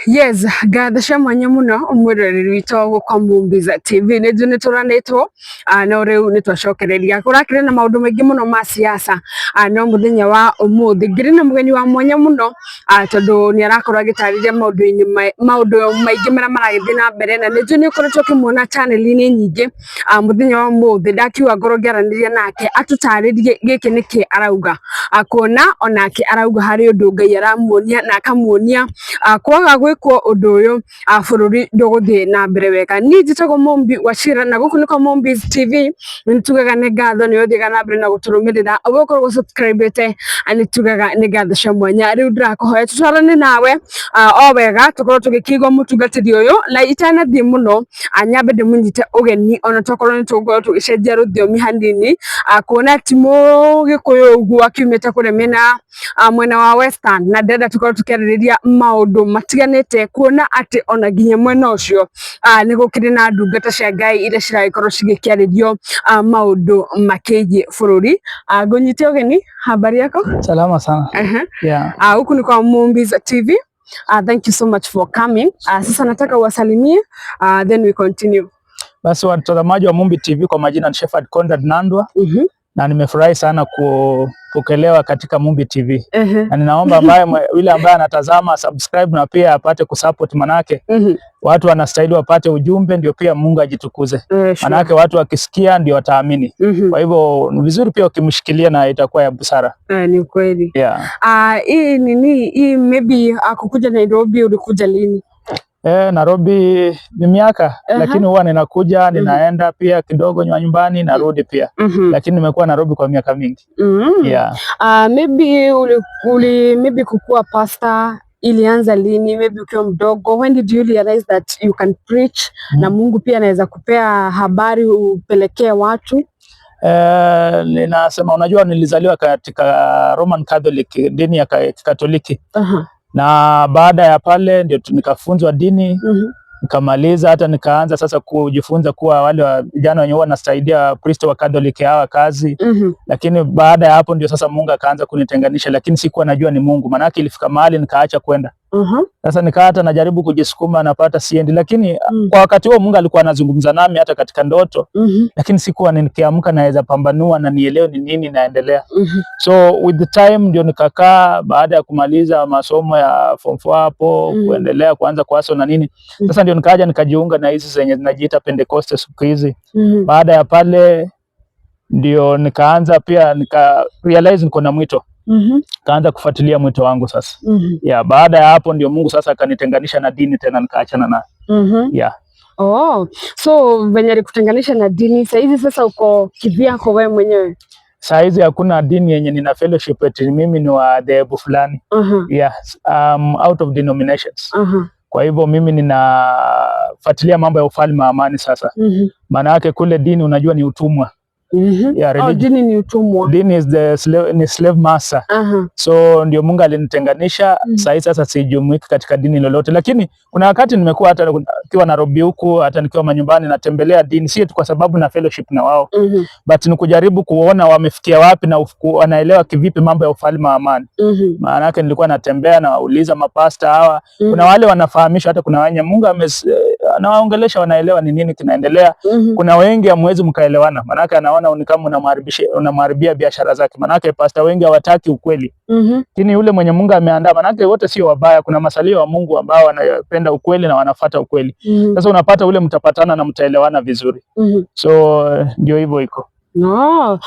Yes, gathasha mwanya muno umwiroreri witũ gũkwa Movies TV nĩnjũ nĩtũranĩtwo no rĩu nĩtwacokereria kũrakĩrĩ na maũndũ maingĩ mũno ma siasa no mũthenya wa ũmũthĩ ngĩrĩ na mũgeni wa mwanya mũno tondũ nĩarakorwo agĩtarĩria maũndũ maingĩ marĩa maragĩthiĩ na mbere na nĩnjũ nĩũkoretwo ũkĩmuona channel-inĩ nyingĩ mũthenya wa ũmũthĩ ndakiuga ngorwo ngĩaranĩria nake atũtarĩrie gĩkĩ nĩkĩ arauga kuona onake arauga harĩ ũndũ Ngai aramuonia na akamuonia kwaga gwĩkwo ũndũ ũyũ bũrũri ndũgũthiĩ na mbere wega. Niĩ njĩtagwo Mombi Wachira na gũkũ nĩ kwa Movies TV nĩtugaga nĩ ngatho nĩ ũthiaga na mbere na gũtũrũmĩrĩra ũgũkorwo subscribe-ĩte nĩtugaga nĩ ngatho cia mwanya. Rĩu ndĩrakũhoya tũtwarane nawe o wega tũkorwo tũgĩkĩigua mũtungatĩri ũyũ na itanathiĩ mũno nyambe ndĩmũnyite ũgeni ona tokorwo nĩtũgũkorwo tũgĩcenjia rũthiomi hanini kuona ti Mũgĩkũyũ ũguo akiumĩte kũrĩa mwena wa Western na ndĩrenda tũkorwo tũkĩarĩrĩria maũndũ matiganĩte kuona atĩ ona nginya mwena ũcio nĩgũkĩrĩ na ndungata cia Ngai iria ciragĩkorwo cigĩkĩarĩrio maũndũ makĩgiĩ bũrũri. Ngũnyite ũgeni, habari yako? Salama sana. Yeah. Huku ni kwa Movies TV. Thank you so much for coming. Sasa nataka uwasalimie then we continue. Basi watazamaji wa Movies TV, kwa majina ni Shepherd Conrad Nandwa. Na nimefurahi sana kupokelewa katika Movies TV. Na ninaomba yule ambaye anatazama subscribe na pia apate kusupport, manake watu wanastahili wapate ujumbe ndio pia Mungu ajitukuze. Manake watu wakisikia ndio wataamini. Kwa hivyo ni vizuri pia ukimshikilia na itakuwa ya busara. Ni kweli. Yeah. Hii maybe kukuja Nairobi ulikuja lini? Nairobi ni miaka lakini huwa ninakuja ninaenda pia kidogo nyumbani narudi pia. Lakini nimekuwa Nairobi kwa miaka mingi. Yeah. Maybe kukua pastor ilianza lini? Maybe ukiwa mdogo, when did you realize that you can preach na Mungu pia anaweza kupea habari upelekee watu? Ninasema unajua nilizaliwa katika Roman Catholic, dini ya Katoliki. Na baada ya pale ndio nikafunzwa dini, nikamaliza hata nikaanza sasa kujifunza kuwa wale vijana wenye wanasaidia Kristo wa Catholic hawa kazi. Lakini baada ya hapo ndio sasa Mungu akaanza kunitenganisha, lakini sikuwa najua ni Mungu, manake ilifika mahali nikaacha kwenda. Sasa nikaata najaribu kujisukuma napata siendi, lakini kwa wakati huo Mungu alikuwa anazungumza nami hata katika ndoto. Lakini sikuwa nikiamka naweza pambanua na nielewe ni nini naendelea. So with the time ndio nikakaa, baada ya kumaliza masomo ya form 4 hapo kuendelea kuanza kwaso na nini. Sasa ndio nikaja nikajiunga na hizi zenye zinajiita Pentecost siku hizi. Baada ya pale ndio nikaanza pia nika realize niko na mwito. Kaanza kufuatilia mwito wangu sasa. Yeah, baada ya hapo ndio Mungu sasa akanitenganisha na dini tena nikaachana na. Yeah. So venye alikutenganisha na dini, saizi sasa uko kivyako wewe mwenyewe? Saizi hakuna dini yenye nina fellowship eti mimi ni wa dhehebu fulani. Yeah, out of denominations. Kwa hivyo mimi ninafuatilia mambo ya ufalme wa amani sasa. Maana yake kule dini unajua ni utumwa. Yeah, dini ni utumwa. Dini is the slave master. So ndio Mungu alinitenganisha. Sasa sijumuiki katika dini lolote, lakini kuna wakati nimekuwa hata nikiwa Nairobi huku, hata nikiwa manyumbani natembelea dini, si tu kwa sababu na fellowship na wao, but ni kujaribu kuona wamefikia wapi na wanaelewa kivipi mambo ya ufalme wa amani. Maana yake nilikuwa natembea na wauliza mapasta hawa, kuna wale wanafahamishwa, hata kuna wenye Mungu anawaongelesha wanaelewa ni nini kinaendelea. Kuna wengi hamwezi mkaelewana, maana yake anaona ni kama unamharibia biashara zake, maana yake pasta wengi hawataki ukweli. Lakini yule mwenye Mungu ameandaa, maana yake wote sio wabaya, kuna masalio wa Mungu ambao wanapenda ukweli na wanafuata ukweli. Sasa unapata ule mtapatana na mtaelewana vizuri. So ndio hivyo iko.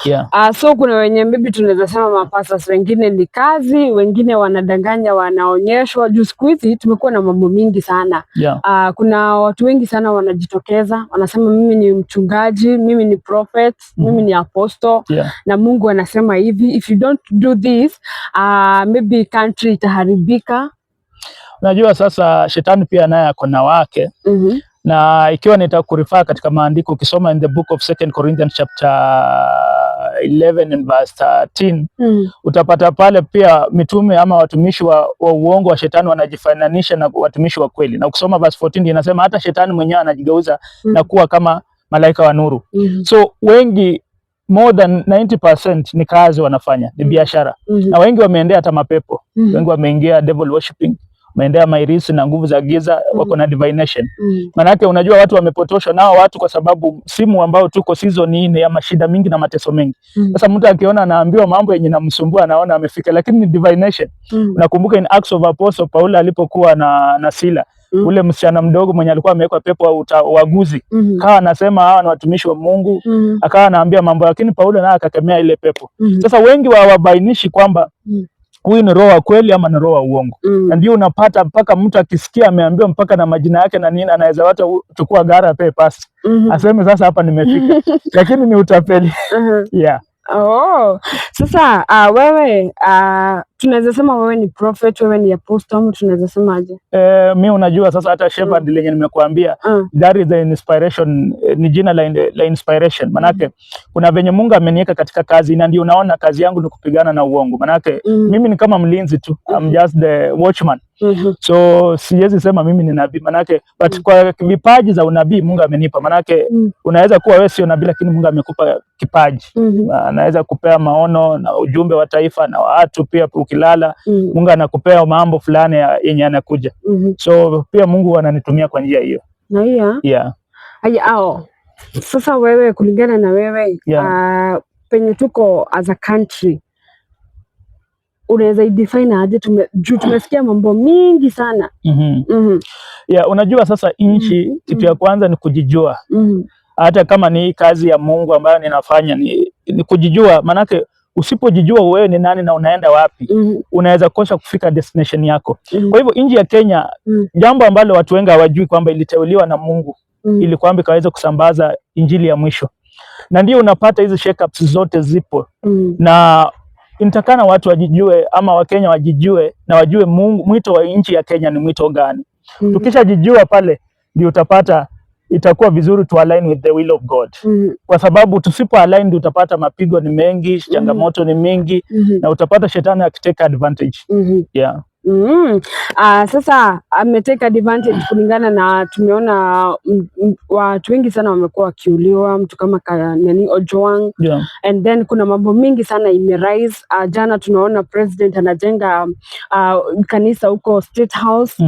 Yeah. So kuna wenye maybe tunaweza sema mapasas wengine ni kazi, wengine wanadanganya, wanaonyeshwa. Juu siku hizi tumekuwa na mambo mingi sana. Kuna watu wengi sana wanajitokeza, wanasema mimi ni mchungaji, mimi ni prophet, mimi ni apostle. Na Mungu anasema hivi, if you don't do this, maybe country itaharibika. Unajua sasa shetani pia naye ako na wake. Na ikiwa nitakurifaa katika maandiko, ukisoma in the book of 2 Corinthians chapter 11 and verse 13, utapata pale pia mitume ama watumishi wa uongo wa shetani wanajifananisha na watumishi wa kweli. Na ukisoma verse 14 inasema hata shetani mwenyewe anajigeuza na kuwa kama malaika wa nuru. So wengi, more than 90% ni kazi wanafanya, ni biashara. Na wengi wameendea hata mapepo. Wengi wameingia devil worshiping. wameendea mairisi na nguvu za giza, wako na divination. Manake unajua watu wamepotoshwa nao watu, kwa sababu simu ambao tuko season hii ya mashida mingi na mateso mengi. Sasa mtu akiona anaambiwa mambo yenye namsumbua anaona amefika, lakini ni divination. Unakumbuka in Acts of Apostle Paulo alipokuwa na Sila, ule msichana mdogo mwenye alikuwa amewekwa pepo wa uaguzi, kawa anasema hawa ni watumishi wa Mungu, akawa anaambia mambo, lakini Paulo naye akakemea ile pepo. Sasa wengi wabainishi kwamba huyu ni roho wa kweli ama ni roho wa uongo. Na ndio unapata mpaka mtu akisikia ameambiwa mpaka na majina yake na nini, anaweza hata chukua gara pay pass aseme sasa hapa nimefika, lakini ni utapeli. Yeah. Oh, sasa wewe tunaweza sema wewe ni prophet, wewe ni apostle, tunaweza sema aje? Mimi unajua sasa hata shepherd lenye nimekuambia, that is the inspiration, ni jina la inspiration. Manake kuna venye Mungu ameniweka katika kazi, na ndio unaona kazi yangu ni kupigana na uongo. Manake mimi ni kama mlinzi tu, I'm just the watchman. So siwezi sema mimi ni nabii, manake but kwa vipaji za unabii Mungu amenipa. Manake unaweza kuwa wewe sio nabii, lakini Mungu amekupa kipaji. Anaweza kupea maono na ujumbe wa taifa na watu pia. Ukilala Mungu anakupea mambo fulani yenye anakuja. So pia Mungu ananitumia kwa njia hiyo. Na yeah. Sasa wewe, kulingana na wewe, penye tuko as a country, unaweza idefine aje? Tumesikia mambo mingi sana. Yeah, unajua sasa nchi, kitu ya kwanza ni kujijua. Hata kama ni kazi ya Mungu ambayo ninafanya ni kujijua. Manake usipojijua wewe ni nani na unaenda wapi, unaweza kosa kufika destination yako. Kwa hivyo nchi ya Kenya, jambo ambalo watu wengi hawajui kwamba iliteuliwa na Mungu ili kwamba ikaweza kusambaza injili ya mwisho. Na ndio unapata hizo shake-ups zote zipo. Na inatakana watu wajijue, ama Wakenya wajijue na wajue Mungu, mwito wa nchi ya Kenya ni mwito gani. Tukishajijua pale ndio utapata itakuwa vizuri to align with the will of God. Kwa sababu tusipo align ndio utapata mapigo ni mengi, changamoto ni mingi, na utapata shetani akitake advantage. Yeah. Sasa ametake advantage kulingana na tumeona watu wengi sana wamekuwa wakiuliwa, mtu kama Ojwang. And then kuna mambo mingi sana imerise. Jana tunaona president anajenga kanisa huko State House.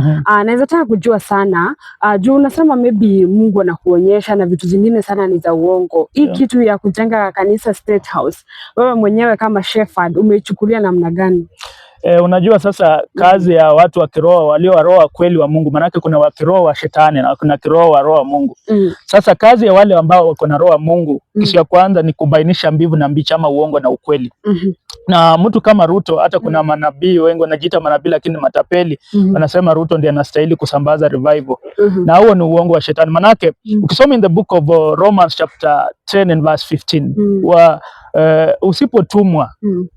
Naweza taka kujua sana juu unasema maybe Mungu anakuonyesha na vitu zingine sana ni za uongo. Hii kitu ya kujenga kanisa State House, wewe mwenyewe kama shepherd umeichukulia namna gani? Unajua sasa kazi ya watu wa kiroho walio wa roho kweli wa Mungu, manake kuna wa kiroho wa shetani na kuna kiroho wa roho wa Mungu. Sasa kazi ya wale ambao wako na roho wa Mungu, kitu ya kwanza ni kubainisha mbivu na mbichi, ama uongo na ukweli. Na mtu kama Ruto, hata kuna manabii wengi wanajiita manabii lakini matapeli, wanasema Ruto ndiye anastahili kusambaza revival. Na huo ni uongo wa shetani. Manake ukisoma in the book of Romans chapter 10 and verse 15, usipotumwa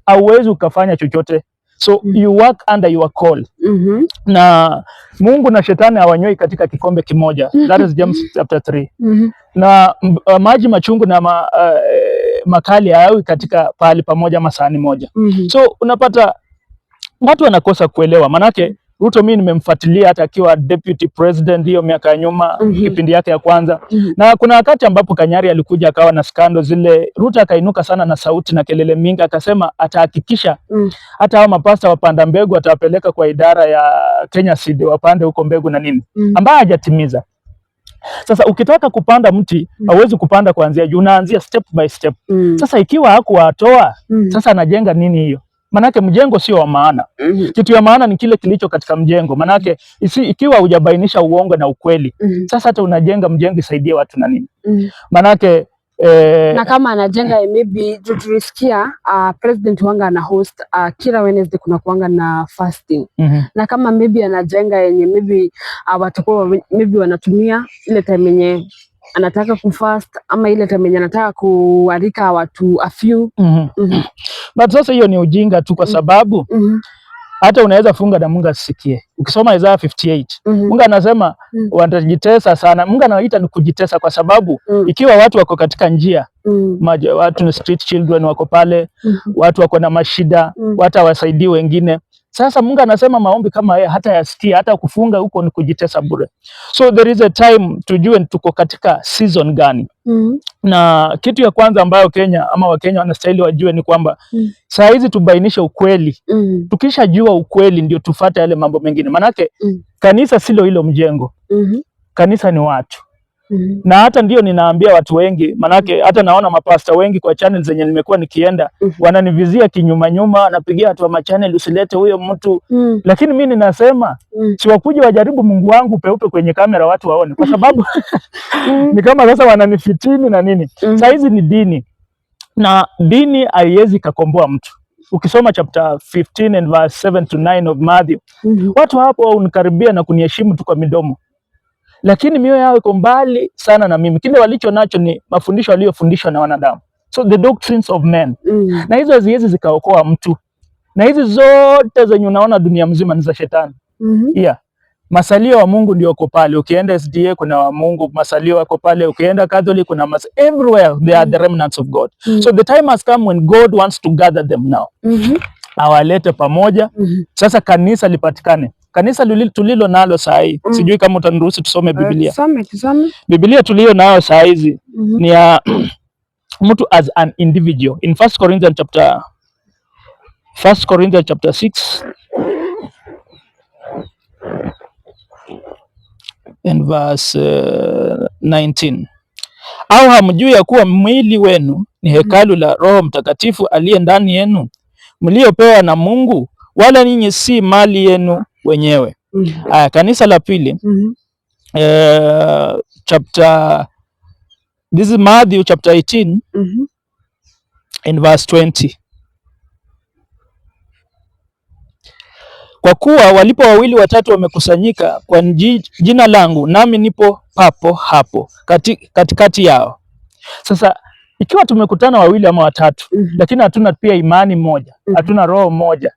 hauwezi ukafanya chochote. So you work under your call. Na Mungu na shetani hawanyoi katika kikombe kimoja. That is James chapter 3. Na maji machungu na makali hayawi katika pahali pamoja, masahani moja. So unapata watu wanakosa kuelewa. Manake Ruto mimi nimemfuatilia hata akiwa deputy president hiyo miaka ya nyuma, kipindi yake ya kwanza. Na kuna wakati ambapo Kanyari alikuja akawa na skando zile, Ruto akainuka sana na sauti na kelele mingi, akasema atahakikisha hata hao mapasta wapanda mbegu atawapeleka kwa idara ya Kenya Seed wapande huko mbegu na nini, ambaye hajatimiza. Sasa ukitaka kupanda mti hauwezi kupanda kuanzia juu, unaanzia step by step. Sasa ikiwa hakuwatoa, sasa anajenga nini hiyo? Manake mjengo sio wa maana. Kitu ya maana ni kile kilicho katika mjengo. Manake ikiwa hujabainisha uongo na ukweli, sasa hata unajenga mjengo isaidie watu na nini? Manake na kama anajenga maybe tulisikia president wanga ana host kila Wednesday kuna kuanga na fasting. Na kama maybe anajenga yenye maybe watakuwa maybe wanatumia ile time yenye anataka kufast, ama ile time yenye anataka kualika watu a few. But sasa hiyo ni ujinga tu, kwa sababu hata unaweza funga na Mungu asikie. Ukisoma Isaiah 58, Mungu anasema watajitesa sana. Mungu anaita ni kujitesa, kwa sababu ikiwa watu wako katika njia, watu ni street children wako pale, watu wako na mashida, watu hawasaidii wengine. Sasa Mungu anasema maombi kama haya hata yasikia, hata kufunga huko ni kujitesa bure. So there is a time tujue tuko katika season gani. Na kitu ya kwanza ambayo Kenya ama Wakenya wanastahili wajue ni kwamba saa hizi tubainishe ukweli. Tukishajua ukweli ndio tufuate yale mambo mengine. Manake kanisa silo hilo mjengo. Kanisa ni watu. Na hata ndio ninaambia watu wengi, manake hata naona mapasta wengi kwa channel zenye nimekuwa nikienda wananivizia kinyuma nyuma, napigia watu wa machannel usilete huyo mtu. Lakini mimi ninasema si wakuje wajaribu Mungu wangu peupe kwenye kamera watu waone, kwa sababu ni kama sasa wananifitini na nini. Saa hizi ni dini, na dini haiwezi kakomboa mtu. Ukisoma chapter 15 and verse 7 to 9 of Matthew, watu hapo unikaribia na kuniheshimu tu kwa midomo, lakini mioyo yao iko mbali sana na mimi. Kile walicho nacho ni mafundisho waliyofundishwa na wanadamu, so the doctrines of men. Na hizo haziwezi zikaokoa mtu, na hizi zote zenye unaona dunia mzima ni za shetani. Yeah. Masalio wa Mungu ndio uko pale. Ukienda SDA kuna wa Mungu, masalio wako pale. Ukienda Catholic kuna everywhere they are the remnants of God. So the time has come when God wants to gather them now. Awalete pamoja. Sasa kanisa lipatikane. Kanisa tulilo nalo saa hii, sijui kama utaniruhusu tusome Biblia. Tusome. Biblia tulio nayo saa hizi ni ya mtu as an individual. In 1 Corinthians chapter 6 and verse 19. Au hamjui ya kuwa mwili wenu ni hekalu la Roho Mtakatifu aliye ndani yenu, mliopewa na Mungu, wala ninyi si mali yenu wenyewe. Kanisa la pili, this is Matthew chapter 18 and verse 20. Kwa kuwa walipo wawili watatu wamekusanyika kwa jina langu, nami nipo papo hapo katikati yao. Sasa ikiwa tumekutana wawili ama watatu, lakini hatuna pia imani moja, hatuna roho moja,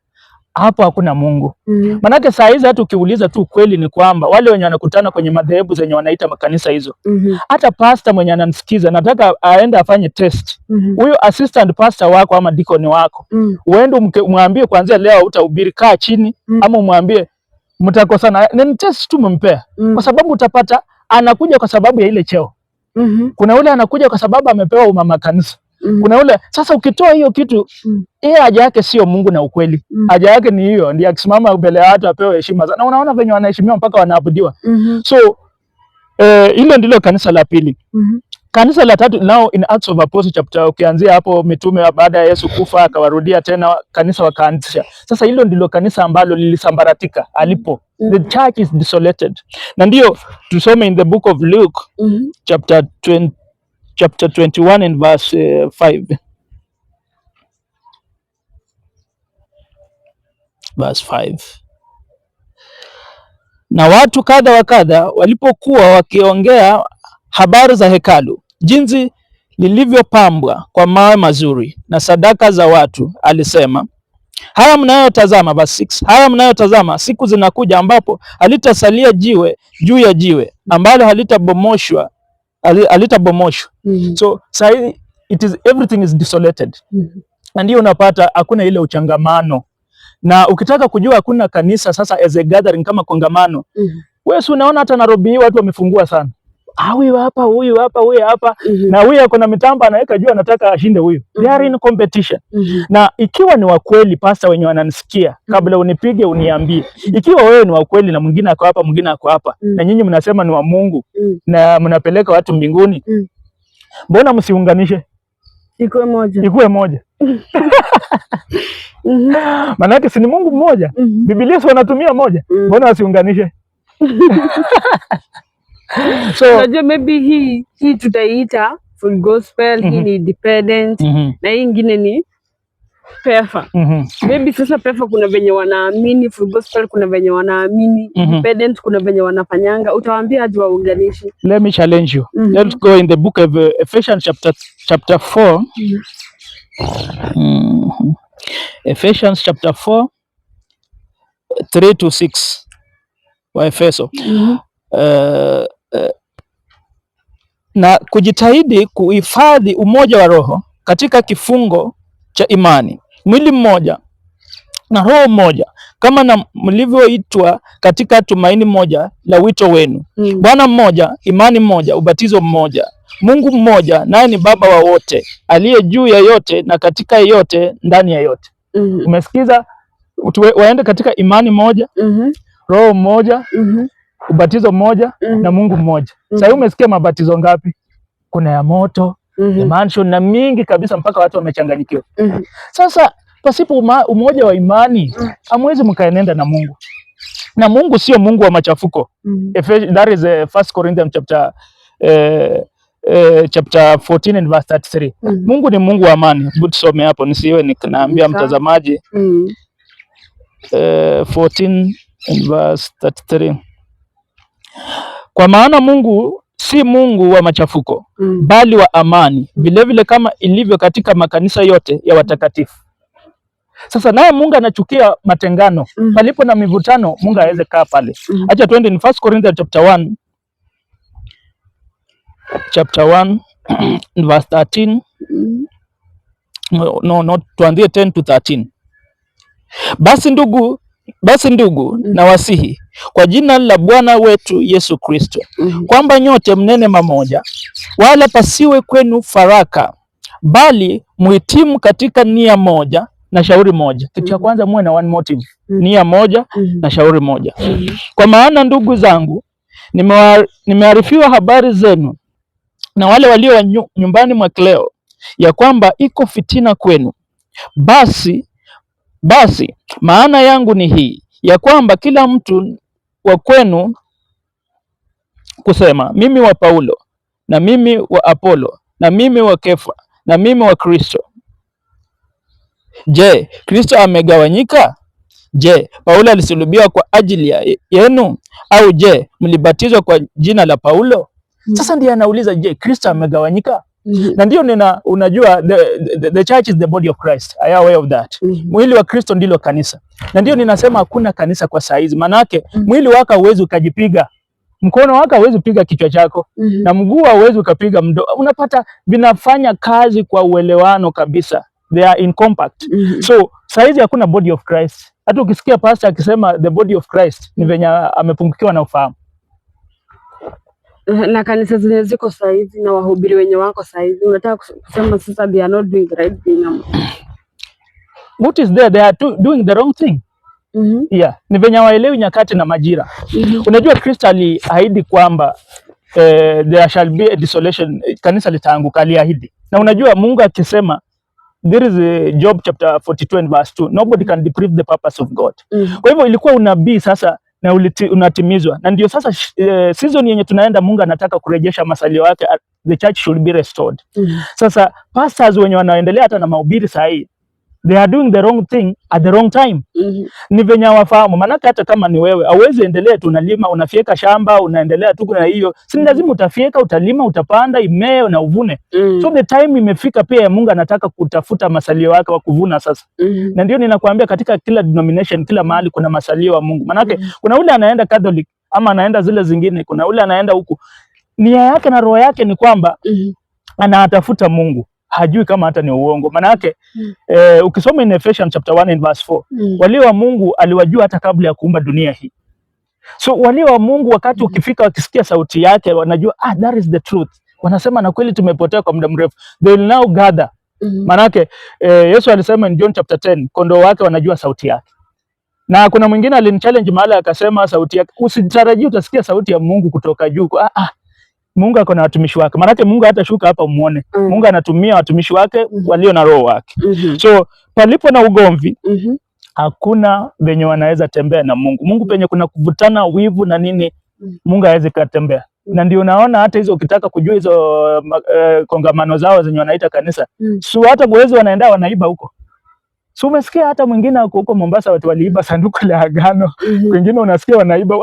hapo hakuna Mungu. Manake saa hizi hata ukiuliza tu kweli ni kwamba wale wenye wanakutana kwenye madhehebu zenye wanaita makanisa hizo, hata pastor mwenye anamsikiza nataka aende afanye test. Huyo assistant pastor wako ama deacon wako, uende umwambie kuanzia leo utahubiri, kaa chini, ama umwambie mtakosana, ni test tu mumpea. Kwa sababu utapata anakuja kwa sababu ya ile cheo. Kuna ule anakuja kwa sababu amepewa umama kanisa. Kuna ule sasa, ukitoa hiyo kitu, yeye haja yake sio Mungu na ukweli. Haja yake ni hiyo, ndiye akisimama mbele ya watu apewe heshima. Na unaona venye wanaheshimiwa mpaka wanaabudiwa. So hilo ndilo kanisa la pili. Kanisa la tatu, now in Acts of Apostles chapter, ukianzia hapo mitume baada ya Yesu kufa akawarudia tena kanisa wakaanzisha. Sasa hilo ndilo kanisa ambalo lilisambaratika alipo. The church is desolated. Na ndio tusome in the book of Luke chapter 21 and verse 5. Verse 5. Na watu kadha wa kadha walipokuwa wakiongea habari za hekalu, jinsi lilivyopambwa kwa mawe mazuri na sadaka za watu, alisema, haya mnayotazama, verse 6, haya mnayotazama, siku zinakuja ambapo halitasalia jiwe juu ya jiwe ambalo halitabomoshwa. So say everything is desolated. Na ndio unapata hakuna ile uchangamano. Na ukitaka kujua hakuna kanisa sasa as a gathering kama kongamano, wewe unaona hata Nairobi hii watu wamefungua sana. Huyu hapa, huyu hapa, huyu hapa, na huyu ako na mitambo anaweka juu anataka ashinde huyu. They are in competition. Na ikiwa ni wa kweli, pasta wenye wananisikia, kabla unipige uniambie. Ikiwa wewe ni wa kweli na mwingine ako hapa, mwingine ako hapa, na nyinyi mnasema ni wa Mungu na mnapeleka watu mbinguni, mbona msiunganishe? Ikuwe moja. Ikuwe moja. Manake si ni Mungu mmoja. Biblia si wanatumia moja. Mbona wasiunganishe? So najua maybe hii tutaiita full gospel, hii ni independent, na hii ingine ni PEFA. Maybe sasa PEFA kuna venye wanaamini, full gospel kuna venye wanaamini, independent kuna venye wanafanyanga. Utawaambia aje waunganishi? Let me challenge you. Let's go in the book of Ephesians chapter 4. Ephesians chapter 4 3 to 6. Waefeso. Na kujitahidi kuhifadhi umoja wa roho katika kifungo cha imani, mwili mmoja na roho mmoja, kama na mlivyoitwa katika tumaini moja la wito wenu. Bwana mmoja, imani moja, ubatizo mmoja, Mungu mmoja, naye ni Baba wa wote, aliye juu ya yote na katika yote ndani ya yote. Umesikiza? Waende katika imani moja, Roho mmoja, ubatizo mmoja na Mungu mmoja. Sasa umesikia mabatizo ngapi? Kuna ya moto, ya mansion na mingi kabisa mpaka watu wamechanganyikiwa. Sasa pasipo umoja wa imani hamwezi mkaenenda na Mungu. Na Mungu sio Mungu wa machafuko. That is 1 Corinthians chapter 14 and verse 33. Mungu ni Mungu wa amani. Hebu tusome hapo nisiwe ninaambia mtazamaji. 14 and verse 33. Kwa maana Mungu si Mungu wa machafuko, bali wa amani, vilevile kama ilivyo katika makanisa yote ya watakatifu. Sasa naye Mungu anachukia matengano. Palipo na mivutano, Mungu hawezi kaa pale. Acha twende in 1 Corinthians chapter 1 verse 13. No, tuanzie 10 to 13. Basi ndugu na wasihi kwa jina la Bwana wetu Yesu Kristo, kwamba nyote mnene mamoja, wala pasiwe kwenu faraka, bali muhitimu katika nia moja na shauri moja. Kitu cha kwanza, muwe na one motive, nia moja na shauri moja. Kwa maana ndugu zangu, nimearifiwa habari zenu na wale walio wa nyumbani mwa Kleo, ya kwamba iko fitina kwenu. Basi maana yangu ni hii, ya kwamba kila mtu wa kwenu kusema, mimi wa Paulo, na mimi wa Apolo, na mimi wa Kefa, na mimi wa Kristo. Je, Kristo amegawanyika? Je, Paulo alisulubiwa kwa ajili yenu? Au je, mlibatizwa kwa jina la Paulo? Sasa ndiye anauliza, je, Kristo amegawanyika? Na ndio unajua the church is the body of Christ. I am aware of that. Mwili wa Kristo ndilo kanisa. Na ndio ninasema hakuna kanisa kwa saa hizi. Manake mwili wako hauwezi ukajipiga. Mkono wako hauwezi piga kichwa chako. Na mguu hauwezi ukapiga mdomo. Unapata vinafanya kazi kwa uelewano kabisa. They are in compact. So saa hizi hakuna body of Christ. Hata ukisikia pastor akisema the body of Christ, ni venye amepungukiwa na ufahamu. Na kanisa zenye ziko saizi na wahubiri wenye wako saizi, unataka kusema sasa they are not doing the right thing? What is there? They are doing the wrong thing. Yeah, ni venye waelewi nyakati na majira. Unajua Kristo aliahidi kwamba there shall be a desolation, kanisa litaanguka, aliahidi. Na unajua Mungu akisema, there is a Job chapter 42 and verse 2, nobody can deprive the purpose of God. Kwa hivyo ilikuwa unabii sasa na unatimizwa, na ndio sasa season yenye tunaenda, Mungu anataka kurejesha masalio yake, the church should be restored. Sasa pastors wenye wanaendelea hata na mahubiri saa hii, they are doing the wrong thing at the wrong time. Ni venye wafahamu, manake hata kama ni wewe hauwezi endelea tu unalima, unafieka shamba, unaendelea tu na hiyo. Si lazima utafieka, utalima, utapanda, imee na uvune. So the time imefika pia ya Mungu anataka kutafuta masalio yake wa kuvuna sasa. Na ndio ninakuambia katika kila denomination, kila mahali kuna masalio wa Mungu. Manake kuna ule anaenda Catholic ama anaenda zile zingine, kuna ule anaenda huku. Nia yake na roho yake ni kwamba anatafuta Mungu. Hajui kama hata ni uongo. Maana yake ukisoma in Ephesians chapter 1 and verse 4, walio wa Mungu aliwajua hata kabla ya kuumba dunia hii. So walio wa Mungu wakati ukifika wakisikia sauti yake wanajua that is the truth. Wanasema na kweli tumepotea kwa muda mrefu. They will now gather. Maana yake Yesu alisema in John chapter 10, kondoo wake wanajua sauti yake. Na kuna mwingine alinichallenge mahali akasema sauti yake, usitarajie utasikia sauti ya Mungu kutoka juu. Mungu ako na watumishi wake. Maana Mungu hata shuka hapa umuone. Mungu anatumia watumishi wake walio na roho wake. So palipo na ugomvi, hakuna venye wanaweza tembea na Mungu. Mungu penye kuna kuvutana, wivu na nini, Mungu hawezi kutembea. Na ndio unaona hata hizo ukitaka kujua hizo kongamano zao zenye wanaita kanisa, so hata mwezi wanaenda wanaiba huko. So umesikia hata mwingine huko Mombasa watu waliiba sanduku la agano. Wengine unasikia wanaiba,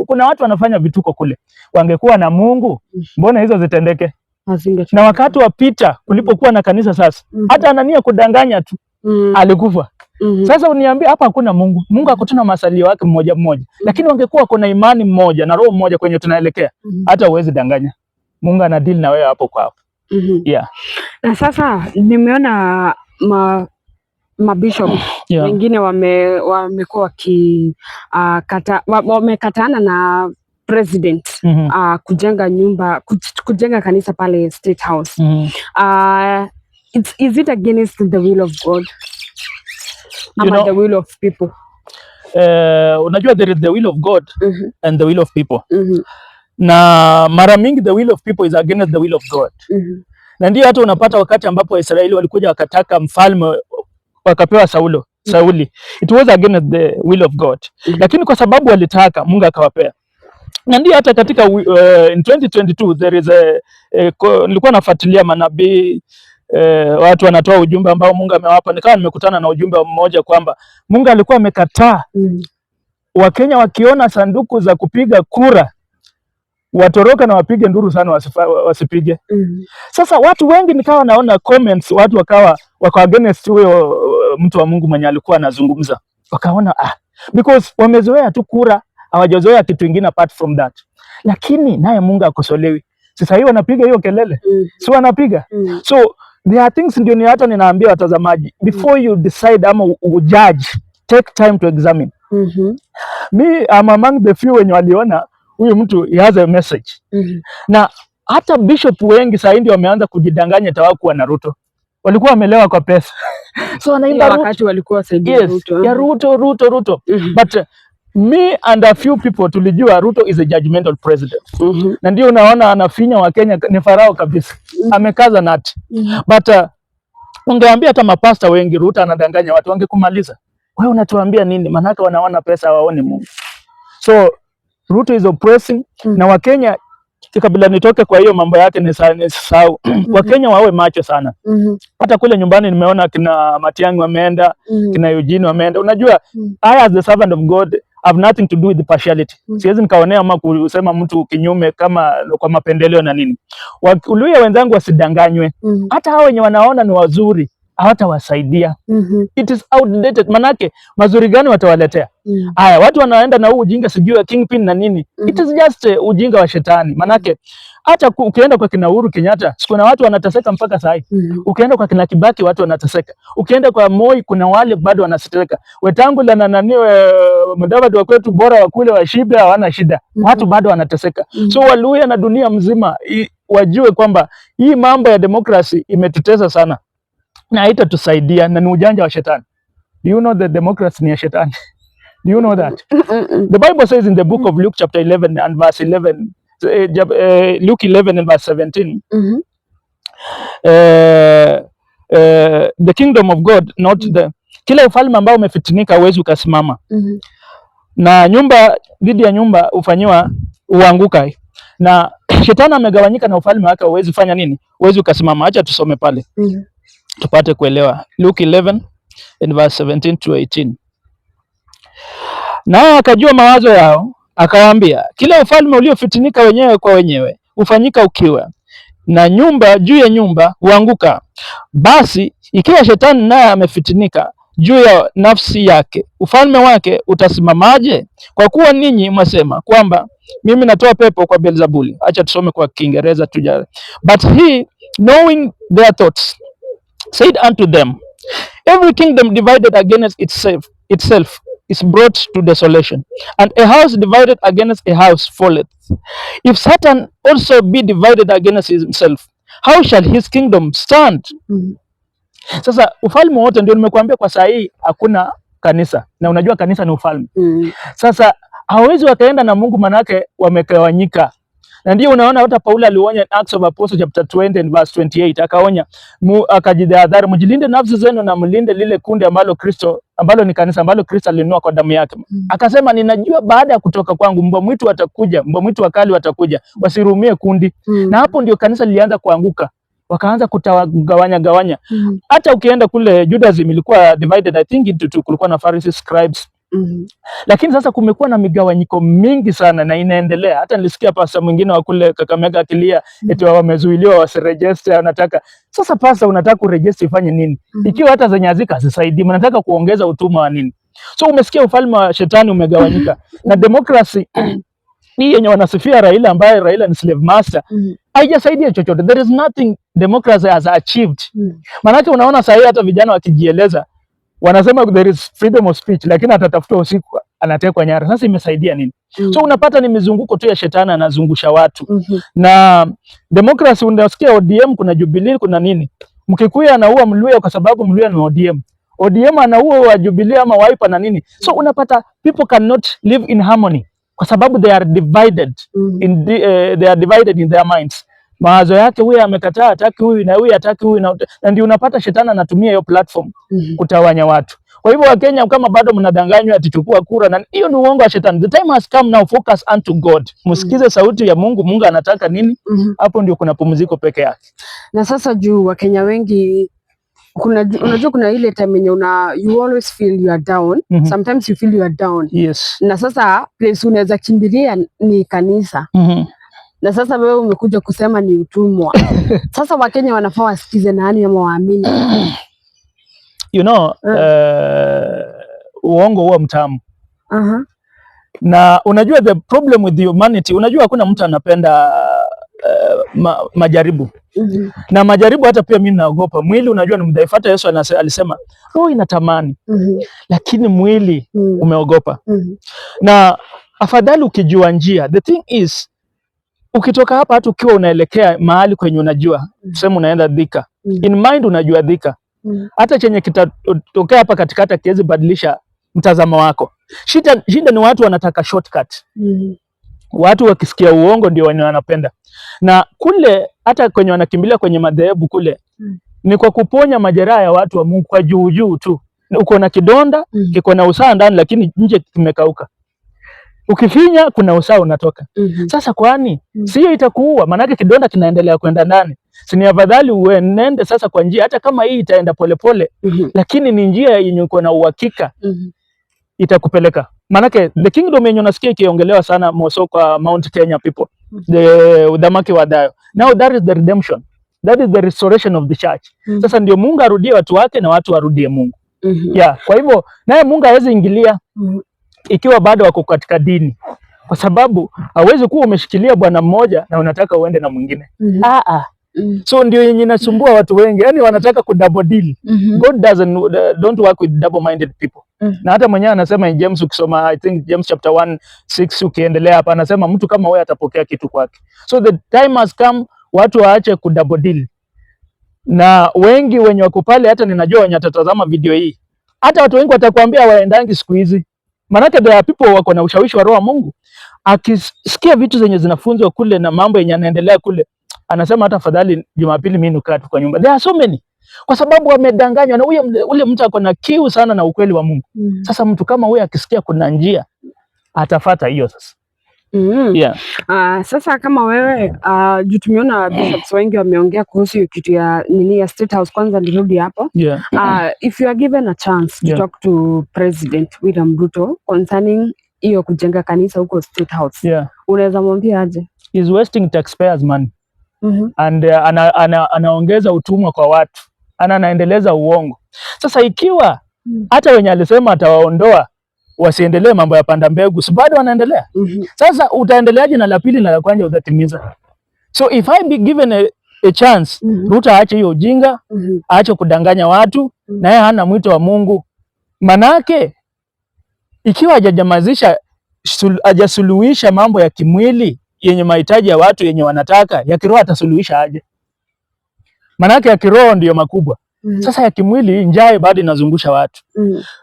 kuna watu wanafanya vituko kule. Wangekuwa na Mungu, mbona hizo zitendeke? Na wakati wa Peter kulipokuwa na kanisa sasa, hata Anania kudanganya tu alikufa. Sasa uniambie hapa hakuna Mungu. Mungu hakutuna masalio yake mmoja mmoja. Lakini wangekuwa kuna imani mmoja na roho mmoja kwenye tunaelekea, hata uwezi danganya. Mungu ana deal na wewe hapo kwa hapo. Yeah. Na sasa nimeona mabishop wengine wamekuwa wamekatana na president kujenga kanisa pale State House. Is it against the will of God ama the will of people? Unajua there is the will of God and the will of people. Na mara mingi the will of people is against the will of God. Na ndio hata unapata wakati ambapo Waisraeli walikuja wakataka mfalme wakapewa Sauli. It was against the will of God. Lakini kwa sababu walitaka, Mungu akawapea. Na ndio hata katika in 2022 there is nilikuwa nafuatilia manabii, watu wanatoa ujumbe ambao Mungu amewapa. Nikawa nimekutana na ujumbe mmoja kwamba Mungu alikuwa amekataa Wakenya wakiona sanduku za kupiga kura watoroka na wapige nduru sana wasipige. Sasa watu wengi nikawa naona comments, watu wakawa against huyo mtu wa Mungu mwenye alikuwa anazungumza. Wakaona because wamezoea tu kura, hawajazoea kitu kingine apart from that. Lakini naye Mungu akosolewi. Sasa hiyo wanapiga hiyo kelele. Si wanapiga. So there are things ndio hata ninaambia watazamaji, before you decide ama judge, take time to examine. Me I'm among the few wenye waliona huyu mtu he has a message. Na hata bishop wengi sasa ndio wameanza kujidanganya tawakuwa na Ruto. Walikuwa wamelewa kwa pesa. So wanaimba wakati walikuwa wasaidia Ruto. Ya Ruto. But me and a few people tulijua Ruto is a judgmental president. Na ndio unaona anafinya wa Kenya ni farao kabisa. Amekaza nati. But ungeambia hata mapasta wengi Ruto anadanganya watu wangekumaliza. Wewe unatuambia nini? Manake wanaona pesa hawaoni Mungu. So Ruto is oppressing na Wakenya kabla nitoke kwa hiyo mambo yake ni sawa. Wakenya wawe macho sana. Hata kule nyumbani nimeona kina Matiang'i wameenda, kina Eugene wameenda. Unajua I as the servant of God have nothing to do with the partiality. Siwezi nikaonea ama kusema mtu kinyume kama kwa mapendeleo na nini. Waluya wenzangu wasidanganywe. Hata hao wenye wanaona ni wazuri hawatawasaidia. It is outdated. Manake mazuri gani watawaletea? Haya, watu wanaenda na huu ujinga sijui ya kingpin na nini. It is just ujinga wa shetani. Manake hata ukienda kwa kina Uhuru Kenyatta, kuna watu wanateseka mpaka saa hii. Ukienda kwa kina Kibaki watu wanateseka. Ukienda kwa Moi kuna wale bado wanateseka. Wetangula na naniwe Mudavadi wa kwetu bora wakule washibe hawana shida. Watu bado wanateseka. So Waluya na dunia mzima wajue kwamba hii mambo ya demokrasi imetutesa sana. Na haitatusaidia na ni ujanja wa shetani. Do you know that democracy ni ya shetani? Do you know that? The Bible says in the book of Luke chapter 11 and verse 11, Luke 11 and verse 17, the kingdom of God, not the... Kila ufalme ambao umefitinika huwezi ukasimama. Na nyumba dhidi ya nyumba ufanyiwa uanguka. Na shetani amegawanyika na ufalme wake huwezi fanya nini? Huwezi ukasimama. Acha tusome pale. Tupate kuelewa. Luke 11 and verse 17 to 18. Naye akajua mawazo yao, akawaambia, kila ufalme uliofitinika wenyewe kwa wenyewe ufanyika ukiwa, na nyumba juu ya nyumba huanguka. Basi ikiwa shetani naye amefitinika juu ya nafsi yake, ufalme wake utasimamaje? Kwa kuwa ninyi mwasema kwamba mimi natoa pepo kwa Beelzebuli. Acha tusome kwa Kiingereza tuja. But he, knowing their thoughts, said unto them, every kingdom divided against itself is brought to desolation, and a house divided against a house falleth. If Satan also be divided against himself, how shall his kingdom stand? Sasa ufalme wote ndio nimekuambia kwa saa hii hakuna kanisa, na unajua kanisa ni ufalme. Sasa hawezi wakaenda na Mungu, manake wamegawanyika. Na ndio unaona hata Paulo alionya Acts of Apostles chapter 20 and verse 28, akaonya akajidhari, mjilinde nafsi zenu na mlinde lile kundi ambalo ni kanisa ambalo Kristo alinunua kwa damu yake. Akasema ninajua baada ya kutoka kwangu mbwa mwitu watakuja, mbwa mwitu wakali watakuja, wasirumie kundi. Na hapo ndio kanisa lilianza kuanguka. Wakaanza kutawagawanya. Hata ukienda kule Judaism ilikuwa divided I think into two, kulikuwa na Pharisees, scribes. Lakini sasa kumekuwa na migawanyiko mingi sana na inaendelea. Hata nilisikia pasta mwingine wa kule Kakamega akilia eti wamezuiliwa wasiregister, anataka. Sasa pasta unataka kuregister ifanye nini? Ikiwa hata zenye hazika hazisaidii, mnataka kuongeza utumwa wa nini? So umesikia ufalme wa shetani umegawanyika. Na democracy hii yenye wanasifia Raila, ambaye Raila ni slave master, haijasaidia chochote. There is nothing democracy has achieved. Maana unaona sasa hata vijana wakijieleza wanasema there is freedom of speech, lakini atatafuta usiku anatekwa nyara. Sasa imesaidia nini? So unapata ni mizunguko tu ya shetani anazungusha watu. Na democracy unasikia ODM, kuna Jubilee, kuna nini. Mkikuyu anaua Mluya kwa sababu Mluya ni ODM. ODM anaua wa Jubilee ama Wiper na nini. So unapata people cannot live in harmony kwa sababu they are divided they are divided in their minds. Mawazo yake huyu amekataa, hataki huyu, na huyu hataki huyu, na ndio unapata shetani anatumia hiyo platform kutawanya watu. Kwa hivyo Wakenya, kama bado mnadanganywa atichukua kura, na hiyo ni uongo wa shetani. The time has come now, focus unto God. Msikize sauti ya Mungu, Mungu anataka nini? Hapo ndio kuna pumziko peke yake. Na sasa juu Wakenya wengi unajua kuna ile time yenye you always feel you are down. Sometimes you feel you are down. Yes. Na sasa place unaweza kimbilia ni kanisa. Na sasa wewe umekuja kusema ni utumwa. Sasa Wakenya wanafaa wasikize nani ama waamini? You know, uongo huwa mtamu. Na unajua the problem with the humanity, unajua hakuna mtu anapenda majaribu. Na majaribu hata pia mimi naogopa. Mwili unajua ni mdhaifu. Hata Yesu alisema roho inatamani, lakini mwili umeogopa. Na afadhali ukijua njia. The thing is, ukitoka hapa hata ukiwa unaelekea mahali kwenye unajua, tuseme unaenda Thika, in mind unajua Thika, hata chenye kitatokea hapa katikati kiwezi badilisha mtazamo wako. Shida ni watu wanataka shortcut. Watu wakisikia uongo ndio wanapenda. Na kule hata kwenye wanakimbilia kwenye madhehebu kule ni kwa kuponya majeraha ya watu wa Mungu kwa juu tu. Uko na kidonda, kiko na usaha ndani lakini nje kimekauka. Ukifinya kuna usaha unatoka. Sasa kwani sio itakuua? Maana kidonda kinaendelea kwenda ndani. Si ni afadhali uende sasa kwa njia, hata kama hii itaenda polepole lakini ni njia yenye uko na uhakika itakupeleka. Manake the kingdom yenye unasikia ikiongelewa sana moso kwa Mount Kenya people, the udhamaki wa Dayo. Now that is the redemption, that is the restoration of the church. Sasa ndio Mungu arudie watu wake na watu warudie Mungu. Yeah, kwa hivyo naye Mungu hawezi ingilia ikiwa bado wako katika dini, kwa sababu hawezi kuwa umeshikilia bwana mmoja na unataka uende na mwingine. So ndio yenye inasumbua watu wengi, yani wanataka ku double deal. God don't work with double minded people. Na hata mwenyewe anasema in James, ukisoma I think James chapter 1:6 ukiendelea hapa, anasema mtu kama wewe atapokea kitu kwake. So the time has come watu waache ku double deal. Na wengi wenye wako pale, hata ninajua wenye watatazama video hii, hata watu wengi watakwambia waendangi siku hizi. Manake there are people wako na ushawishi wa roho wa Mungu. Akisikia vitu zenye zinafunzwa kule na mambo yenye yanaendelea kule, anasema hata afadhali Jumapili mimi nukaa tu kwa nyumba. There are so many. Kwa sababu wamedanganywa na ule mtu ako na kiu sana na ukweli wa Mungu. Sasa mtu kama huyo akisikia kuna njia atafuata hiyo sasa. Yeah. Sasa kama wewe juu tumeona bishops wengi wameongea kuhusu kitu ya nini ya State House, kwanza nirudi hapo. Yeah. If you are given a chance to talk to President William Ruto concerning hiyo kujenga kanisa huko State House, unaweza mwambia aje? Is wasting taxpayers money. And anaongeza utumwa kwa watu, anaendeleza uongo. Sasa ikiwa hata wenye alisema atawaondoa wasiendelee mambo ya panda mbegu, si bado wanaendelea? Sasa utaendeleaje na la pili na la kwanza utatimiza? So if I be given a chance, Ruto aache hiyo ujinga, aache kudanganya watu, na yeye hana mwito wa Mungu. Manake ikiwa hajasuluhisha mambo ya kimwili yenye mahitaji ya watu yenye wanataka, ya kiroho atasuluhisha aje? Manake ya kiroho ndio makubwa. Sasa ya kimwili njaa bado inazungusha watu.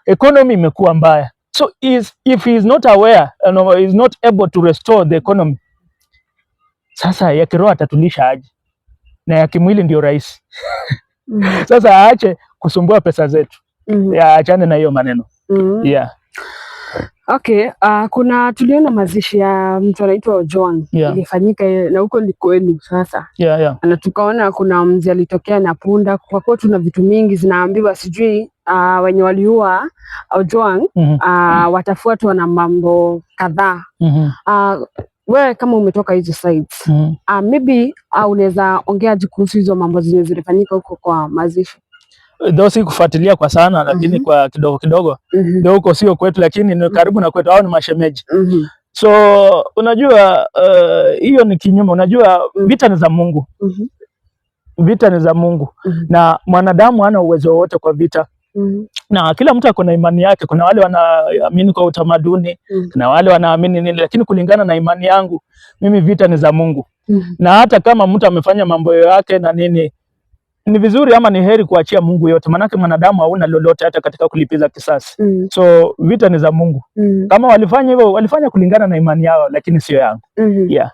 Economy imekuwa mbaya. So if he is not aware and is not able to restore the economy, sasa ya kiroho atatulisha aje? Na ya kimwili ndio rahisi. Sasa aache kusumbua pesa zetu. Achane na hiyo maneno. Yeah. Okay, tuliona mazishi ya mtu anaitwa Ojwang ilifanyika na huko ni kwenu sasa. Na tukaona kuna mzee alitokea na punda, kwa kuwa tuna vitu mingi zinaambiwa sijui wenye waliua Ojwang watafuatwa na mambo kadhaa. Wewe kama umetoka hizo sides, maybe unaweza ongea kuhusu hizo mambo zenye zilifanyika huko kwa mazishi? Though si kufuatilia kwa sana lakini kwa kidogo kidogo ndio huko sio kwetu, lakini ni karibu na kwetu, au ni mashemeji. So unajua hiyo ni kinyume. Unajua vita ni za Mungu. Vita ni za Mungu. Na mwanadamu hana uwezo wote kwa vita. Na kila mtu ako na imani yake. Kuna wale wanaamini kwa utamaduni, kuna wale wanaamini nini, lakini kulingana na imani yangu mimi vita ni za Mungu. Na hata kama mtu amefanya mambo yake na nini, ni vizuri ama ni heri kuachia Mungu yote, manake mwanadamu hauna lolote hata katika kulipiza kisasi. So vita ni za Mungu. Kama walifanya hivyo, walifanya kulingana na imani yao, lakini sio yangu. Yeah.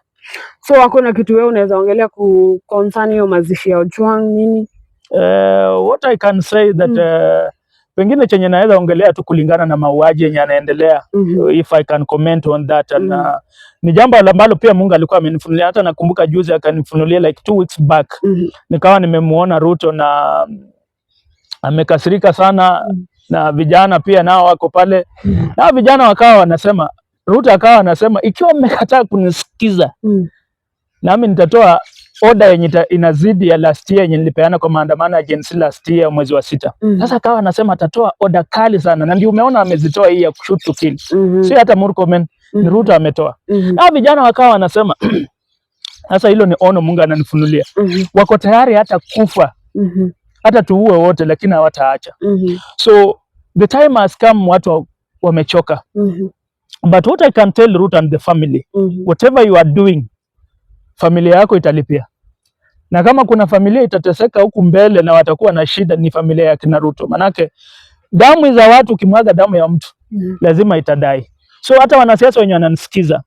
So hakuna kitu wewe unaweza ongelea ku concern hiyo mazishi ya Ojwang nini? What I can say that pengine chenye naweza ongelea tu kulingana na mauaji yenye yanaendelea, if I can comment on that. Ni jambo ambalo pia Mungu alikuwa amenifunulia. Hata nakumbuka juzi akanifunulia like 2 weeks back. Nikawa nimemuona Ruto na amekasirika sana, na vijana pia nao wako pale, na vijana wakawa wanasema, Ruto akawa anasema ikiwa mmekataa kunisikiza, nami nitatoa order yenye inazidi ya last year yenye nilipeana kwa maandamano ya Gen Z last year mwezi wa 6. Sasa akawa anasema atatoa order kali sana, na ndio umeona amezitoa hii ya shoot to kill. Si hata Murkomen, ni Ruto ametoa. Na vijana wakawa wanasema sasa hilo ni ono Mungu ananifunulia. Wako tayari hata kufa, hata tuue wote, lakini hawataacha. So the time has come, watu wamechoka. But what I can tell Ruto and the family, whatever you are doing, familia yako italipia. Na kama kuna familia itateseka huku mbele na watakuwa na shida, ni familia ya kina Ruto. Manake damu za watu, ukimwaga damu ya mtu lazima itadai. So hata wanasiasa wenye wananisikiza,